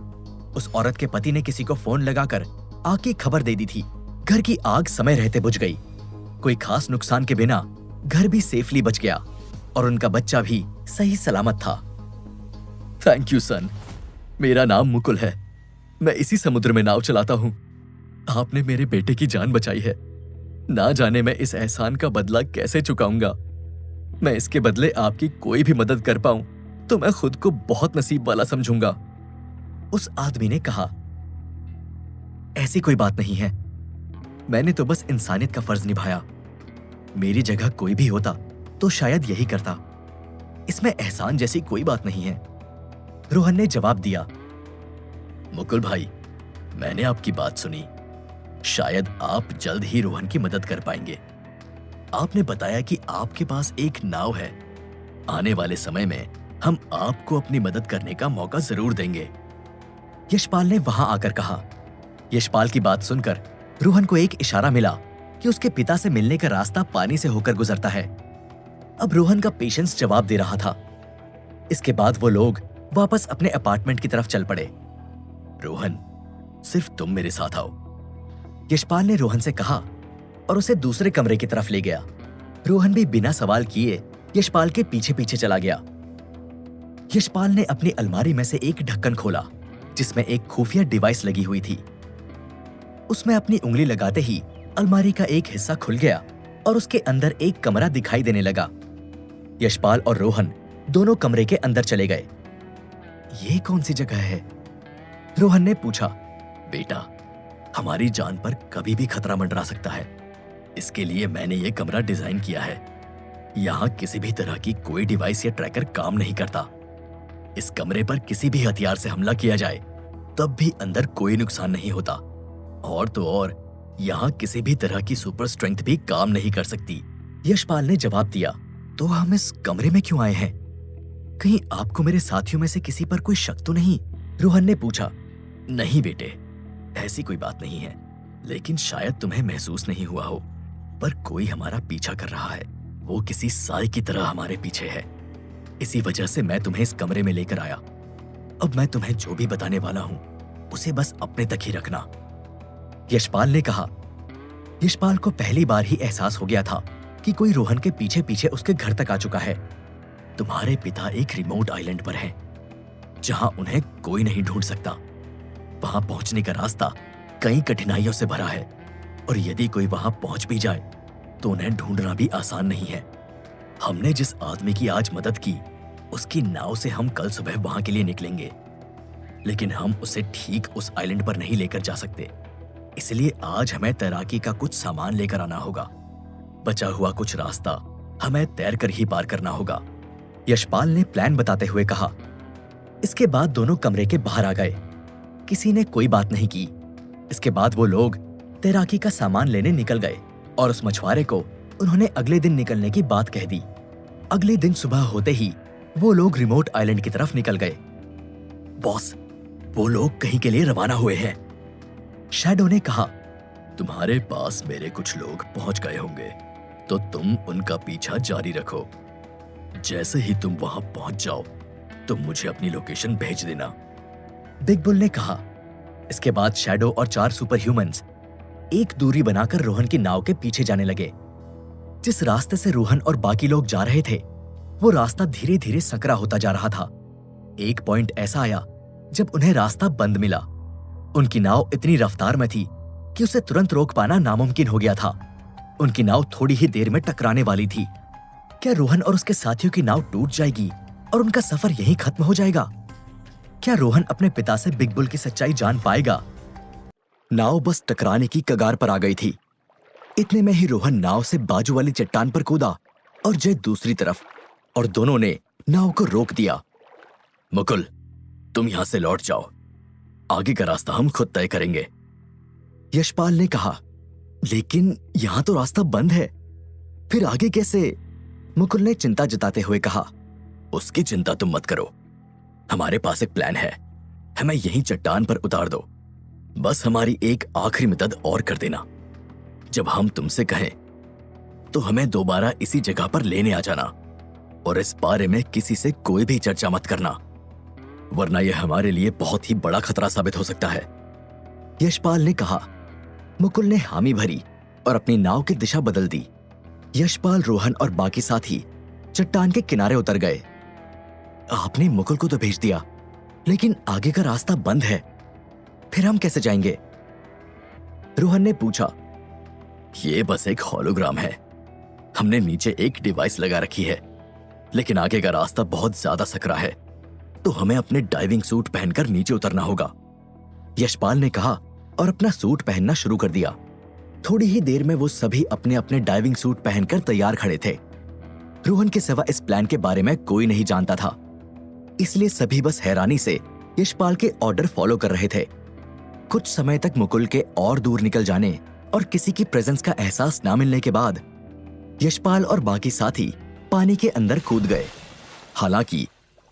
उस औरत के पति ने किसी को फोन लगाकर आग की खबर दे दी थी। घर की आग समय रहते बुझ गई। कोई खास नुकसान के बिना घर भी सेफली बच गया और उनका बच्चा भी सही सलामत था। थैंक यू सन। मेरा नाम मुकुल है। मैं इसी समुद्र में नाव चलाता हूँ। आपने मेरे बेटे की जान बचाई है। ना जाने मैं इस एहसान का बदला कैसे चुकाऊंगा। मैं इसके बदले आपकी कोई भी मदद कर पाऊं तो मैं खुद को बहुत नसीब वाला समझूंगा। उस आदमी ने कहा, ऐसी कोई बात नहीं है। मैंने तो बस इंसानियत का फर्ज निभाया। मेरी जगह कोई भी होता तो शायद यही करता। इसमें एहसान जैसी कोई बात नहीं है। रोहन ने जवाब दिया, मुकुल भाई, मैंने आपकी बात सुनी। शायद आप जल्द ही रोहन की मदद कर पाएंगे। आपने बताया कि आपके पास एक नाव है। आने वाले समय में हम आपको अपनी मदद करने का मौका जरूर देंगे। यशपाल ने वहां आकर कहा। यशपाल की बात सुनकर रोहन को एक इशारा मिला कि उसके पिता से मिलने का रास्ता पानी से होकर गुजरता है। अब रोहन का पेशेंस जवाब दे रहा था। इसके बाद वो लोग वापस अपने अपार्टमेंट की तरफ चल पड़े। रोहन, सिर्फ तुम मेरे साथ आओ, यशपाल ने रोहन से कहा और उसे दूसरे कमरे की तरफ ले गया। रोहन भी बिना सवाल किए यशपाल के पीछे पीछे चला गया। यशपाल ने अपनी अलमारी में से एक ढक्कन खोला जिसमें एक खुफिया डिवाइस लगी हुई थी। उसमें अपनी उंगली लगाते ही अलमारी का एक हिस्सा खुल गया और उसके अंदर एक कमरा दिखाई देने लगा। यशपाल और रोहन दोनों कमरे के अंदर चले गए। ये कौन सी जगह है? रोहन ने पूछा। बेटा, हमारी जान पर कभी भी खतरा मंडरा सकता है। इसके लिए मैंने ये कमरा डिजाइन किया है। यहाँ किसी भी तरह की कोई डिवाइस या ट्रैकर काम नहीं करता। इस कमरे पर किसी भी हथियार से हमला किया जाए तब भी अंदर कोई नुकसान नहीं होता। और तो और यहाँ किसी भी तरह की सुपर स्ट्रेंथ भी काम नहीं कर सकती। यशपाल ने जवाब दिया, तो हम इस कमरे में क्यों आए हैं? कहीं आपको मेरे साथियों में से किसी पर कोई शक तो नहीं? रोहन ने पूछा। नहीं बेटे, ऐसी कोई बात नहीं है, लेकिन शायद तुम्हें महसूस नहीं हुआ हो, पर कोई हमारा पीछा कर रहा है। वो किसी साए की तरह हमारे पीछे है। इसी वजह से मैं तुम्हें इस कमरे में लेकर आया। अब मैं तुम्हें जो भी बताने वाला हूं उसे बस अपने तक ही रखना, यशपाल ने कहा। यशपाल को पहली बार ही एहसास हो गया था कि कोई रोहन के पीछे पीछे उसके घर तक आ चुका है। तुम्हारे पिता एक रिमोट आइलैंड पर हैं, जहां उन्हें कोई नहीं ढूंढ सकता। वहां पहुंचने का रास्ता कई कठिनाइयों से भरा है और यदि कोई वहां पहुंच भी जाए तो उन्हें ढूंढना भी आसान नहीं है। हमने जिस आदमी की आज मदद की, उसकी नाव से हम कल सुबह वहां के लिए निकलेंगे, लेकिन हम उसे ठीक उस आइलैंड पर नहीं लेकर जा सकते। इसलिए आज हमें तैराकी का कुछ सामान लेकर आना होगा। बचा हुआ कुछ रास्ता हमें तैरकर ही पार करना होगा, यशपाल ने प्लान बताते हुए कहा। इसके बाद दोनों कमरे के बाहर आ गए। किसी ने कोई बात नहीं की। इसके बाद वो लोग तैराकी का सामान लेने निकल गए और उस मछुआरे को उन्होंने अगले दिन निकलने की बात कह दी। अगले दिन सुबह होते ही वो लोग रिमोट आइलैंड की तरफ निकल गए। बॉस, वो लोग कहीं के लिए रवाना हुए हैं, शैडो ने कहा। तुम्हारे पास मेरे कुछ लोग पहुंच गए होंगे, तो तुम उनका पीछा जारी रखो। जैसे ही तुम वहां पहुंच जाओ तो मुझे अपनी लोकेशन भेज देना, बिग बुल ने कहा। इसके बाद शैडो और 4 सुपर ह्यूमंस एक दूरी बनाकर रोहन की नाव के पीछे जाने लगे। जिस रास्ते से रोहन और बाकी लोग जा रहे थे, वो रास्ता धीरे धीरे संकरा होता जा रहा था। एक पॉइंट ऐसा आया जब उन्हें रास्ता बंद मिला। उनकी नाव इतनी रफ्तार में थी कि उसे तुरंत रोक पाना नामुमकिन हो गया था। उनकी नाव थोड़ी ही देर में टकराने वाली थी। क्या रोहन और उसके साथियों की नाव टूट जाएगी और उनका सफर यहीं खत्म हो जाएगा? क्या रोहन अपने पिता से बिग बुल की सच्चाई जान पाएगा? नाव बस टकराने की कगार पर आ गई थी। इतने में ही रोहन नाव से बाजू वाली चट्टान पर कूदा और जय दूसरी तरफ, और दोनों ने नाव को रोक दिया। मुकुल, तुम यहां से लौट जाओ, आगे का रास्ता हम खुद तय करेंगे, यशपाल ने कहा। लेकिन यहां तो रास्ता बंद है, फिर आगे कैसे? मुकुल ने चिंता जताते हुए कहा। उसकी चिंता तुम मत करो, हमारे पास एक प्लान है। हमें यहीं चट्टान पर उतार दो, बस हमारी एक आखिरी मदद और कर देना। जब हम तुमसे कहें तो हमें दोबारा इसी जगह पर लेने आ जाना, और इस बारे में किसी से कोई भी चर्चा मत करना, वरना यह हमारे लिए बहुत ही बड़ा खतरा साबित हो सकता है, यशपाल ने कहा। मुकुल ने हामी भरी और अपनी नाव की दिशा बदल दी। यशपाल, रोहन और बाकी साथी चट्टान के किनारे उतर गए। आपने मुकुल को तो भेज दिया, लेकिन आगे का रास्ता बंद है, फिर हम कैसे जाएंगे? रोहन ने पूछा। यह बस एक होलोग्राम है, हमने नीचे एक डिवाइस लगा रखी है, लेकिन आगे का रास्ता बहुत ज्यादा सकरा है, तो हमें अपने डाइविंग सूट पहनकर नीचे उतरना होगा, यशपाल ने कहा और अपना सूट पहनना शुरू कर दिया। थोड़ी ही देर में वो सभी अपने अपने डाइविंग सूट पहनकर तैयार खड़े थे। रोहन के सिवा इस प्लान के बारे में कोई नहीं जानता था, इसलिए सभी बस हैरानी से यशपाल के ऑर्डर फॉलो कर रहे थे। कुछ समय तक मुकुल के और दूर निकल जाने और किसी की प्रेजेंस का एहसास ना मिलने के बाद यशपाल और बाकी साथी पानी के अंदर कूद गए। हालांकि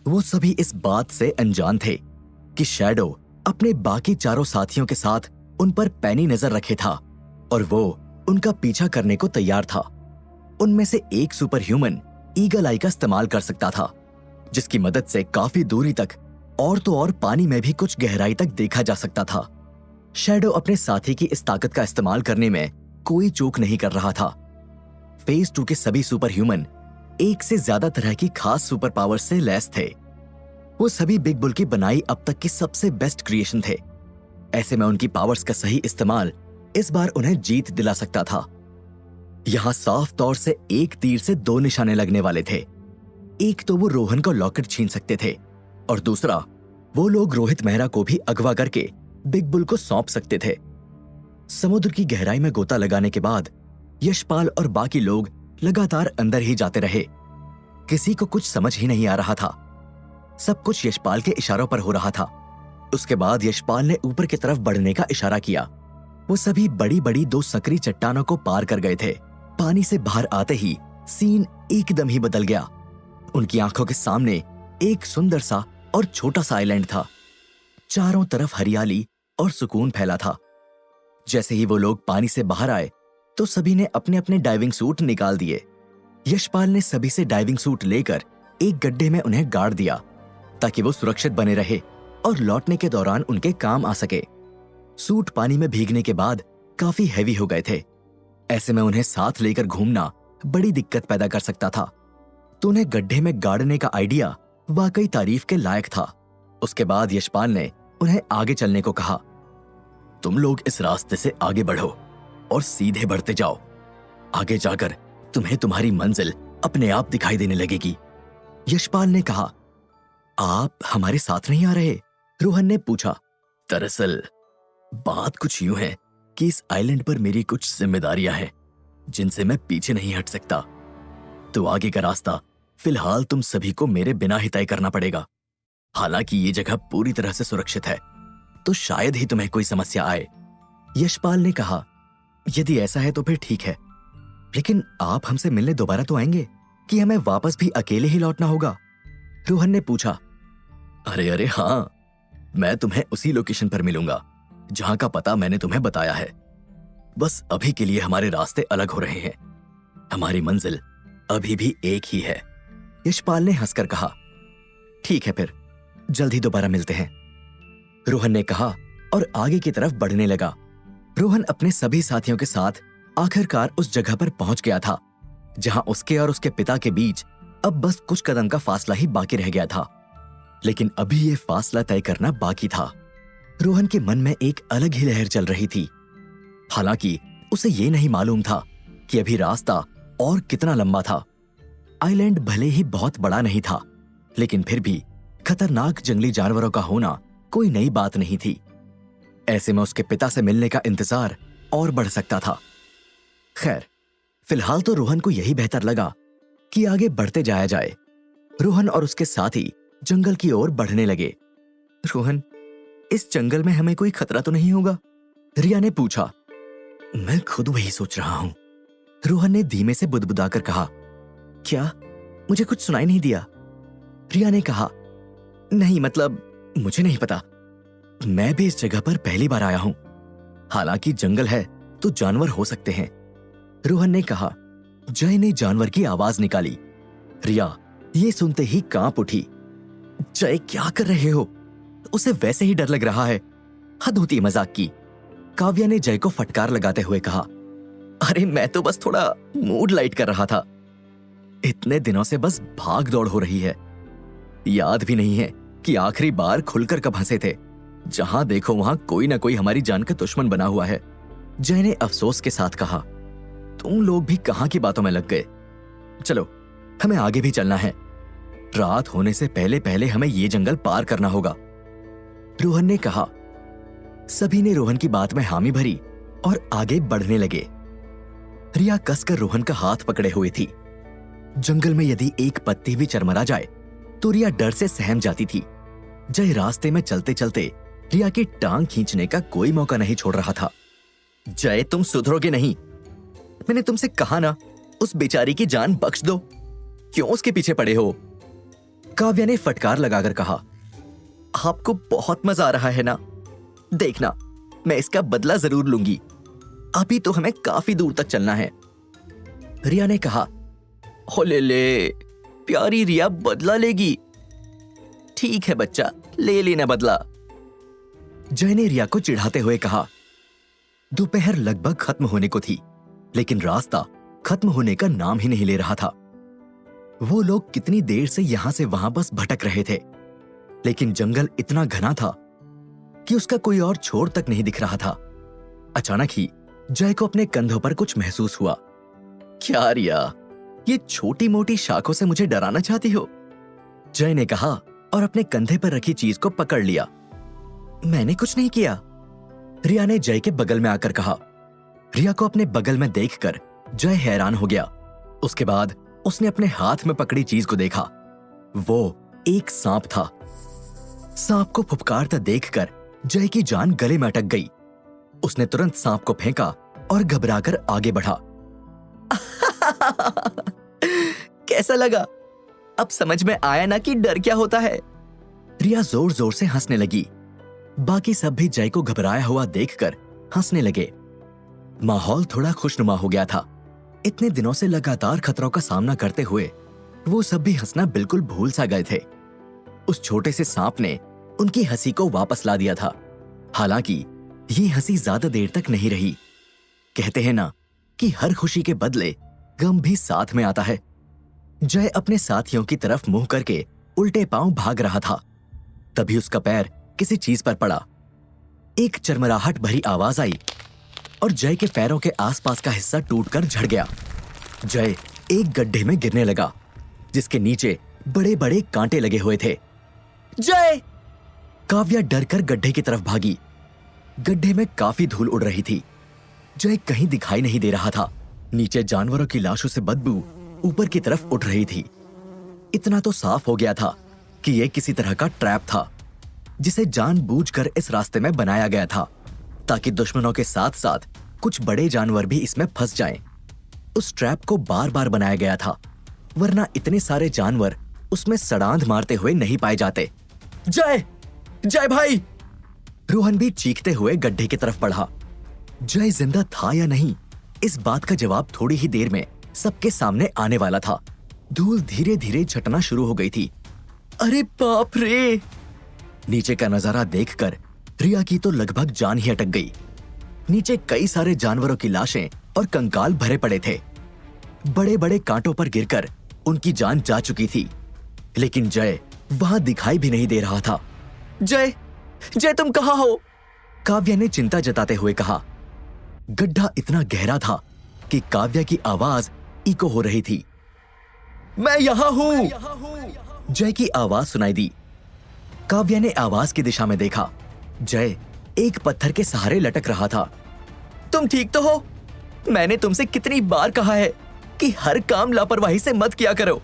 वो सभी इस बात से अनजान थे कि शैडो अपने बाकी चारों साथियों के साथ उन पर पैनी नजर रखे था और वो उनका पीछा करने को तैयार था। उनमें से एक सुपर ह्यूमन ईगल आई का इस्तेमाल कर सकता था, जिसकी मदद से काफी दूरी तक और तो और पानी में भी कुछ गहराई तक देखा जा सकता था। शैडो अपने साथी की इस ताकत का इस्तेमाल करने में कोई चूक नहीं कर रहा था। फेज 2 के सभी सुपर ह्यूमन एक से ज्यादा तरह की खास सुपर पावर से लैस थे। वो सभी बिग बुल की बनाई अब तक की सबसे बेस्ट क्रिएशन थे। ऐसे में उनकी पावर्स का सही इस्तेमाल इस बार उन्हें जीत दिला सकता था। यहां साफ तौर से एक तीर से 2 निशाने लगने वाले थे। एक तो वो रोहन को लॉकेट छीन सकते थे, और दूसरा वो लोग रोहित मेहरा को भी अगवा करके बिग बुल को सौंप सकते थे। समुद्र की गहराई में गोता लगाने के बाद यशपाल और बाकी लोग लगातार अंदर ही जाते रहे। किसी को कुछ समझ ही नहीं आ रहा था। सब कुछ यशपाल के इशारों पर हो रहा था। उसके बाद यशपाल ने ऊपर की तरफ बढ़ने का इशारा किया। वो सभी बड़ी बड़ी 2 सकरी चट्टानों को पार कर गए थे। पानी से बाहर आते ही सीन एकदम ही बदल गया। उनकी आंखों के सामने एक सुंदर सा और छोटा सा आइलैंड था। चारों तरफ हरियाली और सुकून फैला था। जैसे ही वो लोग पानी से बाहर आए तो सभी ने अपने अपने डाइविंग सूट निकाल दिए। यशपाल ने सभी से डाइविंग सूट लेकर एक गड्ढे में उन्हें गाड़ दिया, ताकि वो सुरक्षित बने रहे और लौटने के दौरान उनके काम आ सके। सूट पानी में भीगने के बाद काफी हैवी हो गए थे। ऐसे में उन्हें साथ लेकर घूमना बड़ी दिक्कत पैदा कर सकता था, तो उन्हें गड्ढे में गाड़ने का आइडिया वाकई तारीफ के लायक था। उसके बाद यशपाल ने उन्हें आगे चलने को कहा। तुम लोग इस रास्ते से आगे बढ़ो और सीधे बढ़ते जाओ। आगे जाकर तुम्हें तुम्हारी मंजिल अपने आप दिखाई देने लगेगी, यशपाल ने कहा। आप हमारे साथ नहीं आ रहे? रोहन ने पूछा। दरअसल बात कुछ यूं है कि इस आइलैंड पर मेरी कुछ जिम्मेदारियां हैं जिनसे मैं पीछे नहीं हट सकता, तो आगे का रास्ता फिलहाल तुम सभी को मेरे बिना ही तय करना पड़ेगा। हालांकि ये जगह पूरी तरह से सुरक्षित है, तो शायद ही तुम्हें कोई समस्या आए, यशपाल ने कहा। यदि ऐसा है तो फिर ठीक है, लेकिन आप हमसे मिलने दोबारा तो आएंगे कि हमें वापस भी अकेले ही लौटना होगा? रोहन ने पूछा। अरे अरे हाँ, मैं तुम्हें उसी लोकेशन पर मिलूंगा जहां का पता मैंने तुम्हें बताया है। बस अभी के लिए हमारे रास्ते अलग हो रहे हैं, हमारी मंजिल अभी भी एक ही है, यशपाल ने हंसकर कहा। ठीक है, फिर जल्द ही दोबारा मिलते हैं, रोहन ने कहा और आगे की तरफ बढ़ने लगा। रोहन अपने सभी साथियों के साथ आखिरकार उस जगह पर पहुंच गया था जहां उसके और उसके पिता के बीच अब बस कुछ कदम का फासला ही बाकी रह गया था। लेकिन अभी यह फासला तय करना बाकी था। रोहन के मन में एक अलग ही लहर चल रही थी। हालांकि उसे यह नहीं मालूम था कि अभी रास्ता और कितना लंबा था। आइलैंड भले ही बहुत बड़ा नहीं था, लेकिन फिर भी खतरनाक जंगली जानवरों का होना कोई नई बात नहीं थी। ऐसे में उसके पिता से मिलने का इंतजार और बढ़ सकता था। खैर, फिलहाल तो रोहन को यही बेहतर लगा कि आगे बढ़ते जाया जाए। रोहन और उसके साथी जंगल की ओर बढ़ने लगे। रोहन, इस जंगल में हमें कोई खतरा तो नहीं होगा? रिया ने पूछा। मैं खुद वही सोच रहा हूं, रोहन ने धीमे से बुदबुदाकर कहा। क्या? मुझे कुछ सुनाई नहीं दिया। रिया ने कहा। नहीं, मतलब मुझे नहीं पता, मैं भी इस जगह पर पहली बार आया हूं। हालांकि जंगल है तो जानवर हो सकते हैं, रोहन ने कहा। जय ने जानवर की आवाज निकाली। रिया ये सुनते ही कांप उठी। जय, क्या कर रहे हो? उसे वैसे ही डर लग रहा है, हद होती है मजाक की, काव्या ने जय को फटकार लगाते हुए कहा। अरे मैं तो बस थोड़ा मूड लाइट कर रहा था। इतने दिनों से बस भाग दौड़ हो रही है, याद भी नहीं है कि आखिरी बार खुलकर कब हंसे थे। जहां देखो वहां कोई ना कोई हमारी जान का दुश्मन बना हुआ है, जय ने अफसोस के साथ कहा। तुम लोग भी कहां की बातों में लग गए। चलो, हमें आगे भी चलना है। रात होने से पहले पहले हमें ये जंगल पार करना होगा, रोहन ने कहा। सभी ने रोहन की बात में हामी भरी और आगे बढ़ने लगे। रिया कसकर रोहन का हाथ पकड़े हुए थी। जंगल में यदि एक पत्ती भी चरमरा जाए तो रिया डर से सहम जाती थी। जय रास्ते में चलते चलते रिया की टांग खींचने का कोई मौका नहीं छोड़ रहा था। जय, तुम सुधरोगे नहीं। मैंने तुमसे कहा ना, उस बेचारी की जान बख्श दो, क्यों उसके पीछे पड़े हो? काव्या ने फटकार लगाकर कहा। आपको बहुत मजा आ रहा है ना? देखना, मैं इसका बदला जरूर लूंगी। अभी तो हमें काफी दूर तक चलना है, रिया ने कहा। हो ले, प्यारी रिया बदला लेगी। ठीक है बच्चा, ले लेना बदला, जय ने रिया को चिढ़ाते हुए कहा। दोपहर लगभग खत्म होने को थी, लेकिन रास्ता खत्म होने का नाम ही नहीं ले रहा था। वो लोग कितनी देर से यहां से वहां बस भटक रहे थे, लेकिन जंगल इतना घना था कि उसका कोई और छोर तक नहीं दिख रहा था। अचानक ही जय को अपने कंधों पर कुछ महसूस हुआ। क्या रिया, ये छोटी मोटी शाखों से मुझे डराना चाहती हो? जय ने कहा और अपने कंधे पर रखी चीज को पकड़ लिया। मैंने कुछ नहीं किया, रिया ने जय के बगल में आकर कहा। रिया को अपने बगल में देखकर जय हैरान हो गया। उसके बाद उसने अपने हाथ में पकड़ी चीज को देखा। वो एक सांप था। सांप को फुफकारता देखकर जय की जान गले में अटक गई। उसने तुरंत सांप को फेंका और घबराकर आगे बढ़ा। कैसा लगा? अब समझ में आया ना कि डर क्या होता है? रिया जोर जोर से हंसने लगी। बाकी सब भी जय को घबराया हुआ देखकर हंसने लगे। माहौल थोड़ा खुशनुमा हो गया था। इतने दिनों से लगातार खतरों का सामना करते हुए वो सब भी हंसना बिल्कुल भूल सा गए थे। उस छोटे से सांप ने उनकी हंसी को वापस ला दिया था। हालांकि ये हंसी ज्यादा देर तक नहीं रही। कहते हैं ना कि हर खुशी के बदले गम भी साथ में आता है। जय अपने साथियों की तरफ मुंह करके उल्टे पांव भाग रहा था। तभी उसका पैर किसी चीज पर पड़ा। एक चरमराहट भरी आवाज आई और जय के पैरों के आसपास का हिस्सा टूटकर झड़ गया। जय एक गड्ढे में गिरने लगा, जिसके नीचे बड़े बड़े कांटे लगे हुए थे। जय! काव्या डरकर गड्ढे की तरफ भागी। गड्ढे में काफी धूल उड़ रही थी। जय कहीं दिखाई नहीं दे रहा था। नीचे जानवरों की लाशों से बदबू ऊपर की तरफ उठ रही थी। इतना तो साफ हो गया था कि यह किसी तरह का ट्रैप था, जिसे जानबूझकर इस रास्ते में बनाया गया था, ताकि दुश्मनों के साथ साथ कुछ बड़े जानवर भी इसमें फंस जाएं। उस ट्रैप को बार बार बनाया गया था, वरना इतने सारे जानवर उसमें सड़ांध मारते हुए नहीं पाए जाते। जय! जय भाई! रोहन भी चीखते हुए गड्ढे की तरफ बढ़ा। जय जिंदा था या नहीं, इस बात का जवाब थोड़ी ही देर में सबके सामने आने वाला था। धूल धीरे धीरे छटना शुरू हो गई थी। अरे बाप रे! नीचे का नजारा देखकर रिया की तो लगभग जान ही अटक गई। नीचे कई सारे जानवरों की लाशें और कंकाल भरे पड़े थे। बड़े बड़े कांटों पर गिरकर उनकी जान जा चुकी थी, लेकिन जय वहां दिखाई भी नहीं दे रहा था। जय! जय, तुम कहां हो? काव्या ने चिंता जताते हुए कहा। गड्ढा इतना गहरा था कि काव्या की आवाज इको हो रही थी। मैं यहां हूं! जय की आवाज सुनाई दी। काव्या ने आवाज की दिशा में देखा। जय एक पत्थर के सहारे लटक रहा था। तुम ठीक तो हो? मैंने तुमसे कितनी बार कहा है कि हर काम लापरवाही से मत किया करो।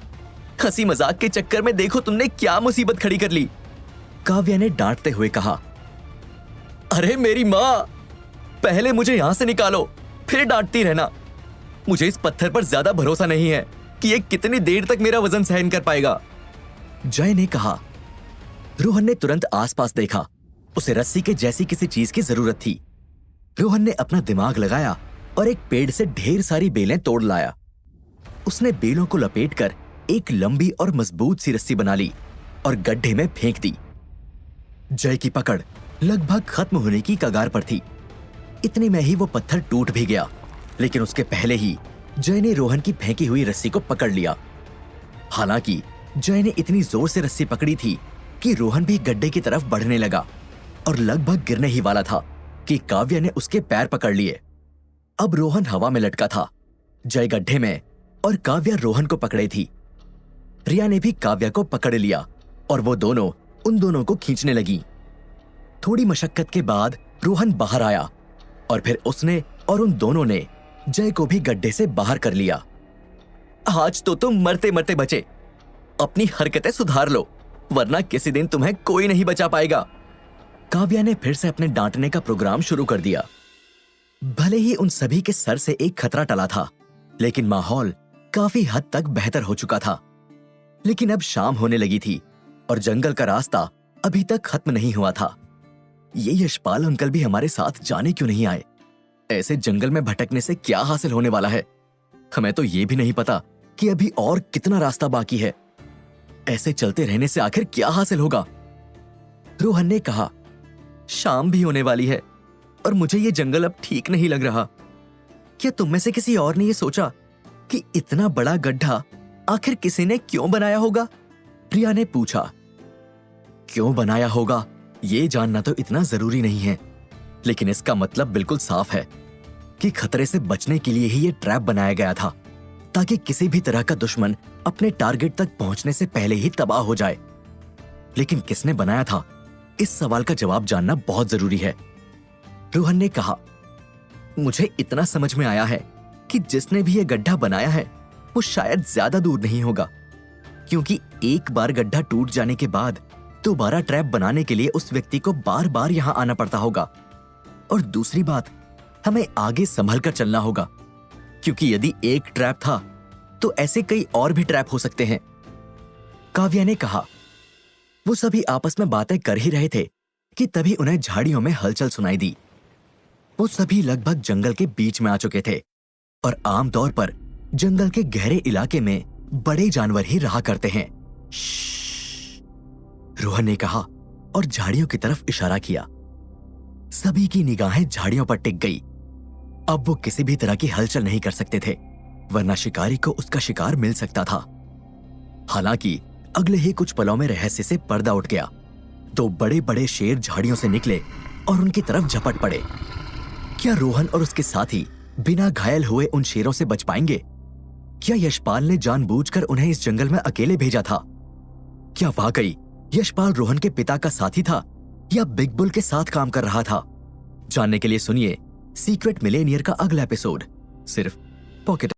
हंसी मजाक के चक्कर में देखो तुमने क्या मुसीबत खड़ी कर ली। काव्या ने डांटते हुए कहा। अरे मेरी माँ, पहले मुझे यहां से निकालो, फिर डांटती रहना। मुझे इस पत्थर पर ज्यादा भरोसा नहीं है कि ये कितनी देर तक मेरा वजन सहन कर पाएगा, जय ने कहा। रोहन ने तुरंत आसपास देखा। उसे रस्सी के जैसी किसी चीज की जरूरत थी। रोहन ने अपना दिमाग लगाया और एक पेड़ से ढेर सारी बेलें तोड़ लाया। उसने बेलों को लपेटकर एक लंबी और मजबूत सी रस्सी बना ली और गड्ढे में फेंक दी। जय की पकड़ लगभग खत्म होने की कगार पर थी। इतने में ही वो पत्थर टूट भी गया, लेकिन उसके पहले ही जय ने रोहन की फेंकी हुई रस्सी को पकड़ लिया। हालांकि जय ने इतनी जोर से रस्सी पकड़ी थी कि रोहन भी गड्ढे की तरफ बढ़ने लगा और लगभग गिरने ही वाला था कि काव्या ने उसके पैर पकड़ लिए। अब रोहन हवा में लटका था, जय गड्ढे में और काव्या रोहन को पकड़े थी। रिया ने भी काव्या को पकड़ लिया और वो दोनों उन दोनों को खींचने लगी। थोड़ी मशक्कत के बाद रोहन बाहर आया और फिर उसने और उन दोनों ने जय को भी गड्ढे से बाहर कर लिया। आज तो तुम मरते मरते बचे। अपनी हरकतें सुधार लो, वरना किसी दिन तुम्हें कोई नहीं बचा पाएगा। काव्या ने फिर से अपने डांटने का प्रोग्राम शुरू कर दिया। भले ही उन सभी के सर से एक खतरा टला था, लेकिन माहौल काफी हद तक बेहतर हो चुका था। लेकिन अब शाम होने लगी थी और जंगल का रास्ता अभी तक खत्म नहीं हुआ था। ये यशपाल अंकल भी हमारे साथ जाने क्यों नहीं आए? ऐसे जंगल में भटकने से क्या हासिल होने वाला है? हमें तो ये भी नहीं पता कि अभी और कितना रास्ता बाकी है। ऐसे चलते रहने से आखिर क्या हासिल होगा? रोहन ने कहा। शाम भी होने वाली है और मुझे ये जंगल अब ठीक नहीं लग रहा। क्या तुम में से किसी और ने ये सोचा कि इतना बड़ा गड्ढा आखिर किसी ने क्यों बनाया होगा? प्रिया ने पूछा। क्यों बनाया होगा ये जानना तो इतना जरूरी नहीं है, लेकिन इसका मतलब बिल्कुल साफ है कि खतरे से बचने के लिए ही ये ट्रैप बनाया गया था, ताकि किसी भी तरह का दुश्मन अपने टारगेट तक पहुंचने से पहले ही तबाह हो जाए। लेकिन किसने बनाया था, इस सवाल का जवाब जानना बहुत जरूरी है। रोहन ने कहा। मुझे इतना समझ में आया है कि जिसने भी ये गड्ढा बनाया है वो शायद ज्यादा दूर नहीं होगा, क्योंकि एक बार गड्ढा टूट जाने के बाद दोबारा ट्रैप बनाने के लिए उस व्यक्ति को बार बार यहाँ आना पड़ता होगा। और दूसरी बात, हमें आगे संभल कर चलना होगा, क्योंकि यदि एक ट्रैप था तो ऐसे कई और भी ट्रैप हो सकते हैं। काव्या ने कहा। वो सभी आपस में बातें कर ही रहे थे कि तभी उन्हें झाड़ियों में हलचल सुनाई दी। वो सभी लगभग जंगल के बीच में आ चुके थे और आमतौर पर जंगल के गहरे इलाके में बड़े जानवर ही रहा करते हैं। रोहन ने कहा और झाड़ियों की तरफ इशारा किया। सभी की निगाहें झाड़ियों पर टिक गई। अब वो किसी भी तरह की हलचल नहीं कर सकते थे, वरना शिकारी को उसका शिकार मिल सकता था। हालांकि अगले ही कुछ पलों में रहस्य से पर्दा उठ गया। दो बड़े बड़े शेर झाड़ियों से निकले और उनकी तरफ झपट पड़े। क्या रोहन और उसके साथी बिना घायल हुए उन शेरों से बच पाएंगे? क्या यशपाल ने जानबूझकर उन्हें इस जंगल में अकेले भेजा था? क्या वाकई यशपाल रोहन के पिता का साथी था या बिग बुल के साथ काम कर रहा था? जानने के लिए सुनिए सीक्रेट मिलेनियर का अगला एपिसोड, सिर्फ पॉकेट